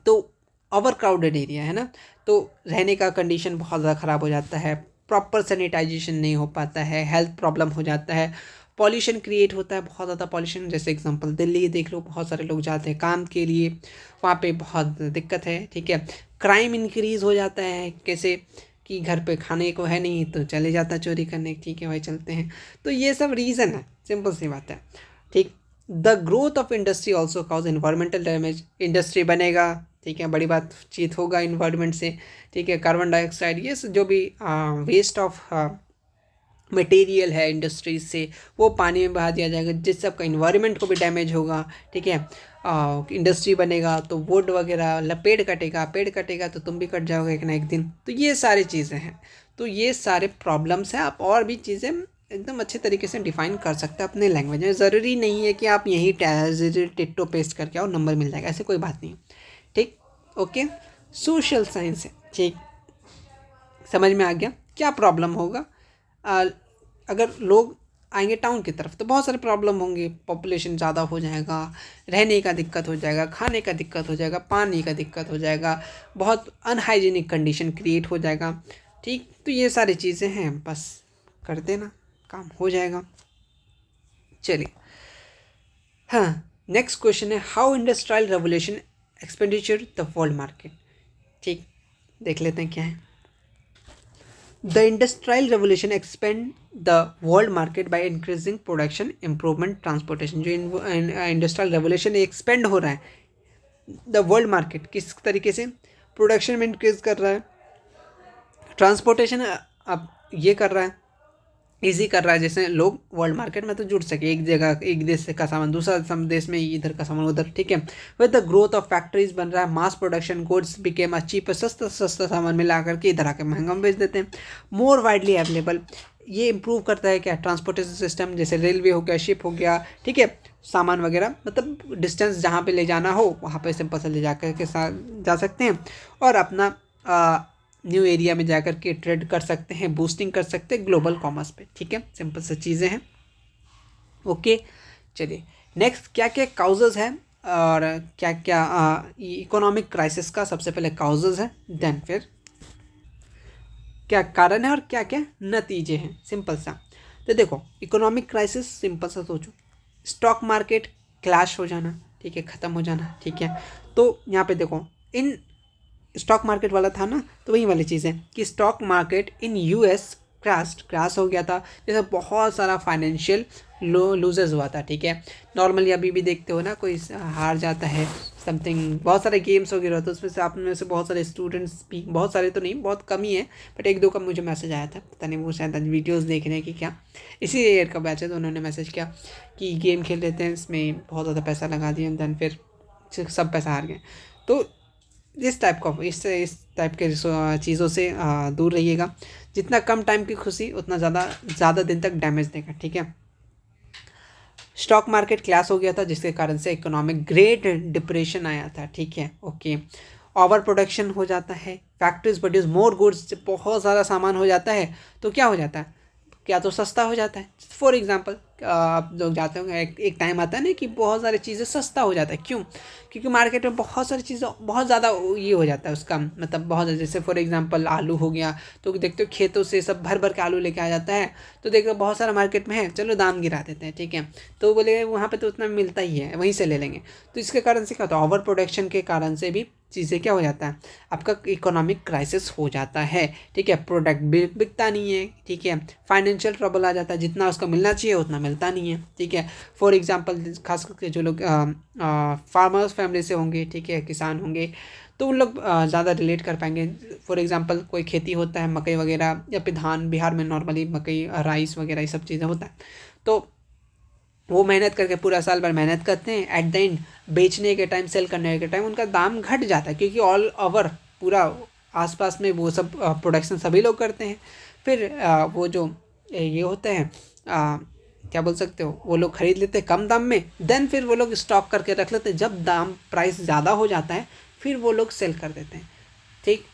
तो ओवर क्राउडेड एरिया है ना, तो रहने का कंडीशन बहुत ज़्यादा ख़राब हो जाता है, प्रॉपर सैनिटाइजेशन नहीं हो पाता है, हेल्थ प्रॉब्लम हो जाता है, पॉल्यूशन क्रिएट होता है, बहुत ज़्यादा पॉल्यूशन। जैसे एग्जांपल दिल्ली देख लो, बहुत सारे लोग जाते हैं काम के लिए, वहाँ पे बहुत दिक्कत है, ठीक है। क्राइम इंक्रीज़ हो जाता है, कैसे कि घर पे खाने को है नहीं तो चले जाता चोरी करने, ठीक है भाई चलते हैं। तो ये सब रीज़न है, सिंपल सी बात है, ठीक। The growth of industry also cause environmental damage, industry बनेगा, ठीक है, बड़ी बातचीत होगा इन्वायरमेंट से, ठीक है। कार्बन डाइऑक्साइड, ये जो भी वेस्ट ऑफ मटेरियल है इंडस्ट्रीज से, वो पानी में बहा दिया जाएगा, जिससे आपका इन्वायरमेंट को भी डैमेज होगा, ठीक है। इंडस्ट्री बनेगा तो वुड वगैरह, पेड़ कटेगा तो तुम भी कट जाओगे एक ना एक दिन। तो ये सारी चीज़ें हैं, तो ये सारे प्रॉब्लम्स हैं। आप और भी चीज़ें एकदम अच्छे तरीके से डिफाइन कर सकते हैं अपने लैंग्वेज में। ज़रूरी नहीं है कि आप यही टिट्टो पेस्ट करके आओ नंबर मिल जाएगा, ऐसे कोई बात नहीं, ठीक, ओके। सोशल साइंस है, ठीक, समझ में आ गया क्या प्रॉब्लम होगा। अगर लोग आएंगे टाउन की तरफ तो बहुत सारे प्रॉब्लम होंगे, पॉपुलेशन ज़्यादा हो जाएगा, रहने का दिक्कत हो जाएगा, खाने का दिक्कत हो जाएगा, पानी का दिक्कत हो जाएगा, बहुत अनहाइजीनिक कंडीशन क्रिएट हो जाएगा, ठीक। तो ये सारी चीज़ें हैं, बस कर देना, काम हो जाएगा। चलिए, हाँ, नेक्स्ट क्वेश्चन है, how industrial revolution expenditure the world market, ठीक, देख लेते हैं क्या है। The industrial revolution expand the world market by increasing production, improvement, transportation। जो इंडस्ट्रियल रेवोल्यूशन एक्सपेंड हो रहा है द वर्ल्ड मार्केट, किस तरीके से, प्रोडक्शन में इंक्रीज कर रहा है, ट्रांसपोर्टेशन अब ये कर रहा है, ईजी कर रहा है, जैसे लोग वर्ल्ड मार्केट में तो जुड़ सके, एक जगह एक देश से का सामान दूसरा देश में, इधर का सामान उधर, ठीक है। With the growth of factories बन रहा है, mass production goods became a cheap, सस्ता सस्ता सामान मिला करके इधर आके महंगा में बेच देते हैं। मोर वाइडली अवेलेबल, ये इंप्रूव करता है क्या, ट्रांसपोर्टेशन सिस्टम, जैसे रेलवे हो गया, शिप हो गया, ठीक है, सामान वगैरह, मतलब डिस्टेंस जहाँ पे ले जाना हो वहाँ पे सिंपल से ले जा कर के जा सकते हैं, और अपना न्यू एरिया में जाकर के ट्रेड कर सकते हैं, बूस्टिंग कर सकते हैं ग्लोबल कॉमर्स पे, ठीक है। सिंपल सी चीज़ें हैं। ओके, चलिए नेक्स्ट क्या क्या काउजेज है और क्या क्या इकोनॉमिक क्राइसिस का सबसे पहले काउजेज है, देन फिर क्या कारण है और क्या क्या नतीजे हैं, सिंपल सा। तो देखो इकोनॉमिक क्राइसिस, सिंपल सा सोचो, स्टॉक मार्केट क्लैश हो जाना, ठीक है, ख़त्म हो जाना, ठीक है। तो यहाँ पे देखो इन स्टॉक मार्केट वाला था ना, तो वही वाली चीज़ है कि stock market in US crash हो गया था, जैसे बहुत सारा फाइनेंशियल लूजेस हुआ था, ठीक है। नॉर्मली अभी भी देखते हो ना, कोई हार जाता है समथिंग, बहुत सारे गेम्स वगैरह होते हैं, उसमें से आप में से बहुत सारे स्टूडेंट्स भी, बहुत सारे तो नहीं, बहुत कम ही है, बट एक दो का मुझे मैसेज आया था, पता नहीं वो शायद वीडियोज़ देख रहे हैं कि क्या, इसी ईयर का बैच है, तो उन्होंने मैसेज किया कि गेम खेल लेते हैं, इसमें बहुत ज़्यादा पैसा लगा दिया, दैन फिर सब पैसा हार गए। तो इस टाइप का इस टाइप के चीज़ों से दूर रहिएगा। जितना कम टाइम की खुशी उतना ज़्यादा दिन तक डैमेज देगा, ठीक है। स्टॉक मार्केट क्लैश हो गया था, जिसके कारण से इकोनॉमिक ग्रेट डिप्रेशन आया था, ठीक है। ओके, ओवर प्रोडक्शन हो जाता है, फैक्ट्रीज प्रोड्यूस मोर गुड्स, जब बहुत ज़्यादा सामान हो जाता है तो क्या हो जाता है, क्या तो सस्ता हो जाता है। फॉर एग्जांपल आप लोग जाते होंगे, एक टाइम आता है ना कि बहुत सारी चीज़ें सस्ता हो जाता है, क्यों, क्योंकि मार्केट में बहुत सारी चीज़ें बहुत ज़्यादा ये हो जाता है उसका, मतलब बहुत ज़्यादा, जैसे फॉर एग्जांपल आलू हो गया, तो देखते हो खेतों से सब भर भर के आलू लेके आ जाता है, तो देखो बहुत सारा मार्केट में है, चलो दाम गिरा देते हैं, ठीक है, तो बोले वहाँ पे तो उतना मिलता ही है, वहीं से ले लेंगे। तो इसके कारण से क्या होता है, ओवर प्रोडक्शन के कारण से भी चीज़ें क्या हो जाता है, आपका इकोनॉमिक क्राइसिस हो जाता है, ठीक है। प्रोडक्ट बिकता नहीं है, ठीक है, फाइनेंशियल ट्रबल आ जाता है, जितना उसको मिलना चाहिए उतना मिलता नहीं है, ठीक है। फॉर एग्जांपल खास करके जो लोग फार्मर्स फैमिली से होंगे, ठीक है, किसान होंगे, तो उन लोग ज़्यादा रिलेट कर पाएंगे। फॉर एग्जांपल कोई खेती होता है मकई वगैरह, या फिर धान, बिहार में नॉर्मली मकई राइस वगैरह ये सब चीज़ें होता है, तो वो मेहनत करके पूरा साल भर मेहनत करते हैं, एट द एंड बेचने के टाइम, सेल करने के टाइम उनका दाम घट जाता है, क्योंकि ऑल ओवर पूरा आसपास में वो सब प्रोडक्शन सभी लोग करते हैं। फिर वो जो ये होते हैं क्या बोल सकते हो, वो लोग खरीद लेते हैं कम दाम में, देन फिर वो लोग स्टॉक करके रख लेते हैं, जब दाम प्राइस ज़्यादा हो जाता है फिर वो लोग सेल कर देते हैं, ठीक।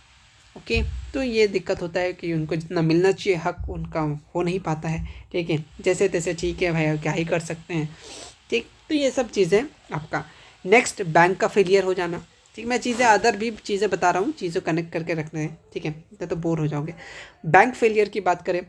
ओके, तो ये दिक्कत होता है कि उनको जितना मिलना चाहिए हक उनका हो नहीं पाता है, ठीक है, जैसे तैसे, ठीक है भाई, क्या ही कर सकते हैं, ठीक। तो ये सब चीज़ें आपका। नेक्स्ट, बैंक का फेलियर हो जाना, ठीक। मैं चीज़ें अदर भी चीज़ें बता रहा हूँ, चीज़ें कनेक्ट करके रखना है, ठीक है, नहीं तो बोर हो जाओगे। बैंक फेलियर की बात करें,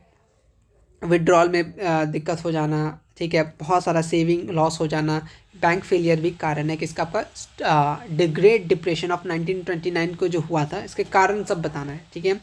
विड्रॉल में दिक्कत हो जाना, ठीक है, बहुत सारा सेविंग लॉस हो जाना, बैंक फेलियर भी कारण है किसका, आपका ग्रेट डिप्रेशन ऑफ 1929 को जो हुआ था, इसके कारण सब बताना है, ठीक है।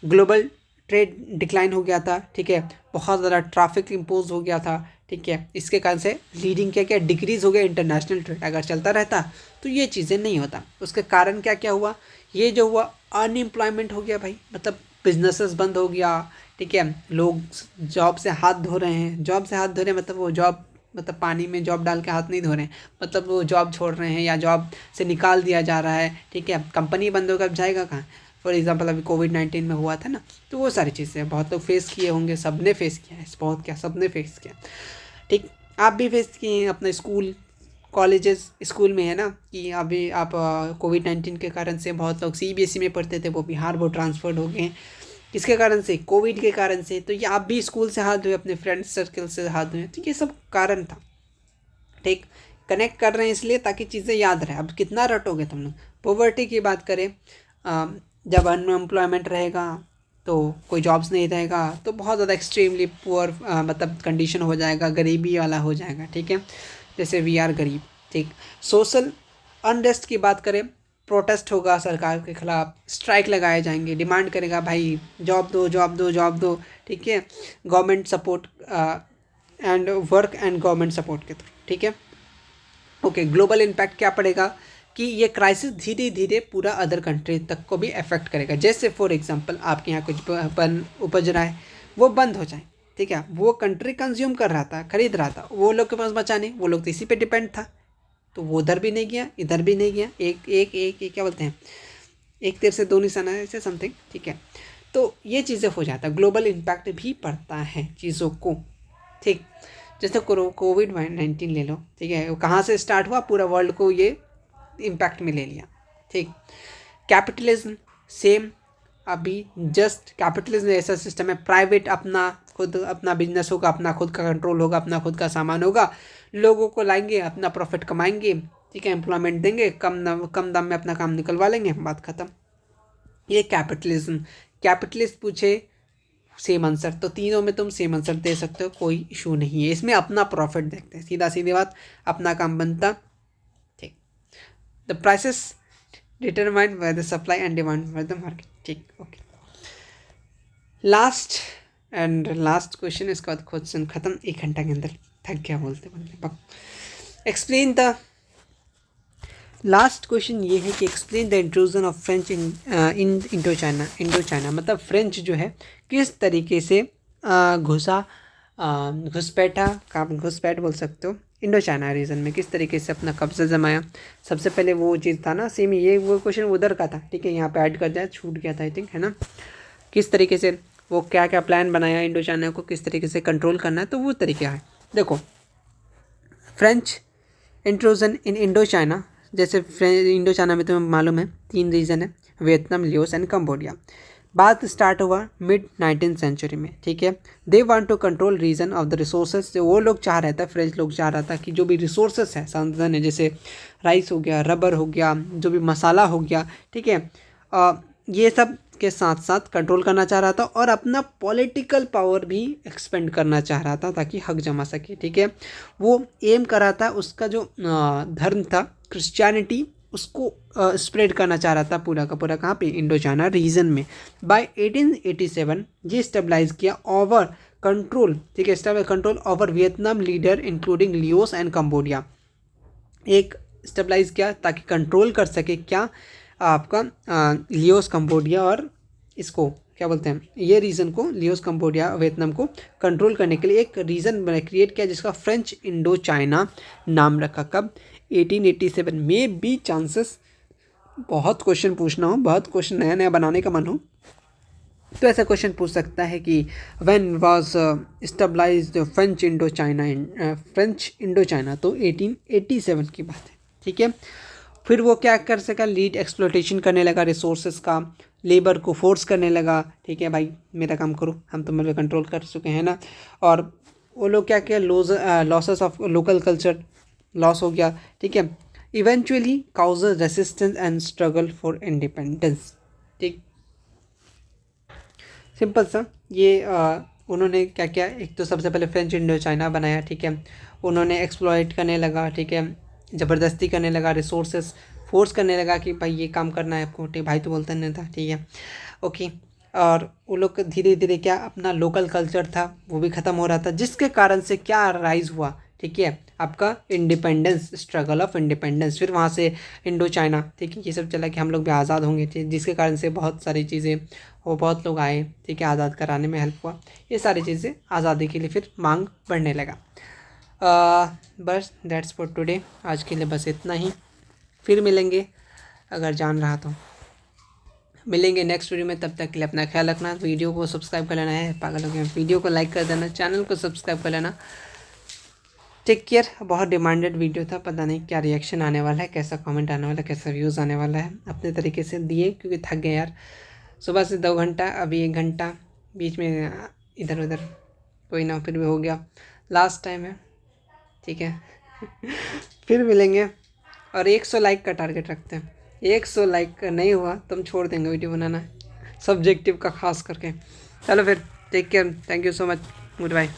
ग्लोबल ट्रेड डिक्लाइन हो गया था, ठीक है, बहुत ज़्यादा ट्रैफिक इम्पोज हो गया था, ठीक है, इसके कारण से लीडिंग क्या क्या डिक्रीज़ हो गया इंटरनेशनल ट्रेड, अगर चलता रहता तो ये चीज़ें नहीं होता। उसके कारण क्या क्या हुआ, ये जो हुआ अनएम्प्लॉयमेंट हो गया भाई, मतलब बिजनेसेस बंद हो गया, ठीक है, लोग जॉब से हाथ धो रहे हैं, जॉब से हाथ धो रहे हैं मतलब वो जॉब, मतलब पानी में जॉब डाल के हाथ नहीं धो रहे हैं, मतलब वो जॉब छोड़ रहे हैं या जॉब से निकाल दिया जा रहा है, ठीक है, कंपनी बंद होकर अब जाएगा कहाँ। फॉर एग्जांपल अभी कोविड-19 में हुआ था ना, तो वो सारी चीज़ें बहुत लोग फेस किए होंगे, सब ने फेस किया है, बहुत क्या सब ने फेस किया, ठीक। आप भी फेस किए हैं अपने स्कूल कॉलेजेस, स्कूल में है ना कि अभी आप कोविड-19 के कारण से बहुत लोग सीबीएसई में पढ़ते थे, वो बिहार बोर्ड ट्रांसफर्ड हो गए, किसके कारण से, कोविड के कारण से। तो ये आप भी स्कूल से हाथ धोए, अपने फ्रेंड्स सर्कल से हाथ धोए, तो ये सब कारण था, ठीक। कनेक्ट कर रहे हैं इसलिए ताकि चीज़ें याद रहे। अब कितना रटोगे तुम लोग। पॉवर्टी की बात करें, जब अनएम्प्लॉयमेंट रहेगा तो कोई जॉब्स नहीं रहेगा, तो बहुत ज़्यादा एक्सट्रीमली पुअर मतलब कंडीशन हो जाएगा, गरीबी वाला हो जाएगा, ठीक है, जैसे वी आर गरीब, ठीक। सोशल अनरेस्ट की बात करें, प्रोटेस्ट होगा सरकार के खिलाफ, स्ट्राइक लगाए जाएंगे, डिमांड करेगा भाई जॉब दो जॉब दो जॉब दो, ठीक है, government support and work and government support के थ्रू, ठीक है। ओके, ग्लोबल इम्पैक्ट क्या पड़ेगा कि ये क्राइसिस धीरे धीरे पूरा अदर कंट्री तक को भी अफेक्ट करेगा। जैसे फॉर एग्जांपल आपके यहाँ कुछ उपज रहा है वो बंद हो जाए, ठीक है, वो कंट्री कंज्यूम कर रहा था, खरीद रहा था, वो लोग के पास बचा नहीं, वो लोग तो इसी पे डिपेंड था, तो वो उधर भी नहीं गया, इधर भी नहीं गया, एक क्या बोलते हैं, एक तीर से दो निशाना ऐसे समथिंग, ठीक है। तो ये चीज़ें हो जाता है, ग्लोबल इम्पैक्ट भी पड़ता है चीज़ों को, ठीक। जैसे कोविड-19 ले लो, ठीक है, वो कहाँ से स्टार्ट हुआ, पूरा वर्ल्ड को ये इम्पैक्ट में ले लिया, ठीक। कैपिटलिज्म सेम, अभी जस्ट कैपिटलिज्म ऐसा सिस्टम है, प्राइवेट अपना खुद अपना बिजनेस होगा, अपना खुद का कंट्रोल होगा, अपना खुद का सामान होगा, लोगों को लाएंगे, अपना प्रॉफिट कमाएंगे, ठीक है, एम्प्लॉयमेंट देंगे, कम दाम में अपना काम निकलवा लेंगे, बात खत्म। ये कैपिटलिज्म, कैपिटलिस्ट पूछे सेम आंसर, तो तीनों में तुम सेम आंसर दे सकते हो, कोई इशू नहीं है, इसमें अपना प्रॉफिट देखते हैं, सीधा सीधी बात, अपना काम बनता, ठीक। The prices determined by the supply and demand by the market, ठीक, ओके। लास्ट क्वेश्चन, इसके बाद क्वेश्चन खत्म, 1 घंटा के अंदर थक गया बोलते बोलते। एक्सप्लेन द लास्ट क्वेश्चन ये है कि explain the intrusion of French in Indo China, मतलब फ्रेंच जो है किस तरीके से घुसपैठ बोल सकते हो, इंडो चाइना रीजन में किस तरीके से अपना कब्जा जमाया। सबसे पहले वो चीज़ था ना, सेम ये वो क्वेश्चन उधर का था, ठीक है, यहाँ पे ऐड कर दिया, छूट गया था आई थिंक, है ना। किस तरीके से वो क्या क्या प्लान बनाया इंडो चाइना को किस तरीके से कंट्रोल करना है, तो वो तरीका है। देखो, French intrusion in Indochina, जैसे इंडो चाइना में तुम्हें मालूम है 3 रीजन है, वियतनाम, लियोस एंड कंबोडिया। बात स्टार्ट हुआ मिड-19th सेंचुरी में, ठीक है। They want to control region of the resources, जो वो लोग चाह रहे थे, फ्रेंच लोग चाह रहा था कि जो भी रिसोर्सेज है, संसाधन है, जैसे राइस हो गया, रबर हो गया, जो भी मसाला हो गया, ठीक है, ये सब के साथ साथ कंट्रोल करना चाह रहा था, और अपना पॉलिटिकल पावर भी एक्सपेंड करना चाह रहा था ताकि हक जमा सके, ठीक है। वो एम कर रहा था, उसका जो धर्म था क्रिश्चियनिटी, उसको स्प्रेड करना चाह रहा था पूरा का पूरा, कहाँ पे, इंडो चाइना रीजन में। बाय 1887 ये स्टेबलाइज किया ओवर कंट्रोल, ठीक है, stabilize control over Vietnam leader including Laos and Cambodia, एक स्टेबलाइज किया ताकि कंट्रोल कर सके क्या, आपका लियोस, कंबोडिया और इसको क्या बोलते हैं, ये रीजन को, लियोस, कंबोडिया, वियतनाम को कंट्रोल करने के लिए एक रीजन क्रिएट किया जिसका फ्रेंच इंडो चाइना नाम रखा। कब, 1887 में। भी चांसेस बहुत क्वेश्चन पूछना हो, बहुत क्वेश्चन नया नया बनाने का मन हो, तो ऐसा क्वेश्चन पूछ सकता है कि when was stabilized French Indochina, तो 1887 की बात है, ठीक है। फिर वो क्या कर सका, लीड एक्सप्लोटेशन करने लगा रिसोर्सेज का, लेबर को फोर्स करने लगा, ठीक है, भाई मेरा काम करो, हम तो मेरे कंट्रोल कर चुके हैं ना। और वो लोग क्या किया, losses of local culture loss हो गया, ठीक है। Eventually cause resistance and struggle for independence, ठीक, सिंपल सा। ये उन्होंने क्या किया, एक तो सबसे पहले फ्रेंच इंडो चाइना बनाया, ठीक है, उन्होंने एक्सप्लॉइट करने लगा, ठीक है, ज़बरदस्ती करने लगा, रिसोर्सेस फोर्स करने लगा कि भाई ये काम करना है आपको, ठीक, भाई तो बोलता नहीं था, ठीक है, ओके। और वो लोग धीरे धीरे क्या, अपना लोकल कल्चर था वो भी ख़त्म हो रहा था, जिसके कारण से क्या राइज हुआ, ठीक है, आपका इंडिपेंडेंस, स्ट्रगल ऑफ इंडिपेंडेंस। फिर वहाँ से इंडो चाइना, ठीक है, ये सब चला कि हम लोग भी आज़ाद होंगे, ठीक, जिसके कारण से बहुत सारी चीज़ें, वो बहुत लोग आए, ठीक है, आज़ाद कराने में हेल्प हुआ, ये सारी चीज़ें आज़ादी के लिए फिर मांग बढ़ने लगा। बस दैट्स फॉर टुडे, आज के लिए बस इतना ही। फिर मिलेंगे, अगर जान रहा तो मिलेंगे नेक्स्ट वीडियो में, तब तक के लिए अपना ख्याल रखना। वीडियो को सब्सक्राइब कर लेना है, पागल हो गया, वीडियो को लाइक कर देना, चैनल को सब्सक्राइब कर लेना। Take care. बहुत डिमांडेड वीडियो था, पता नहीं क्या रिएक्शन आने वाला है, कैसा कमेंट आने वाला है, कैसा व्यूज़ आने वाला है, अपने तरीके से दिए क्योंकि थक गए यार, सुबह से 2 घंटा, अभी 1 घंटा, बीच में इधर उधर, कोई ना, फिर भी हो गया, लास्ट टाइम है, ठीक है। फिर मिलेंगे, और 100 लाइक का टारगेट रखते हैं, 100 लाइक नहीं हुआ तो हम छोड़ देंगे वीडियो बनाना, सब्जेक्टिव का खास करके। चलो फिर, take care, thank you so much, good bye.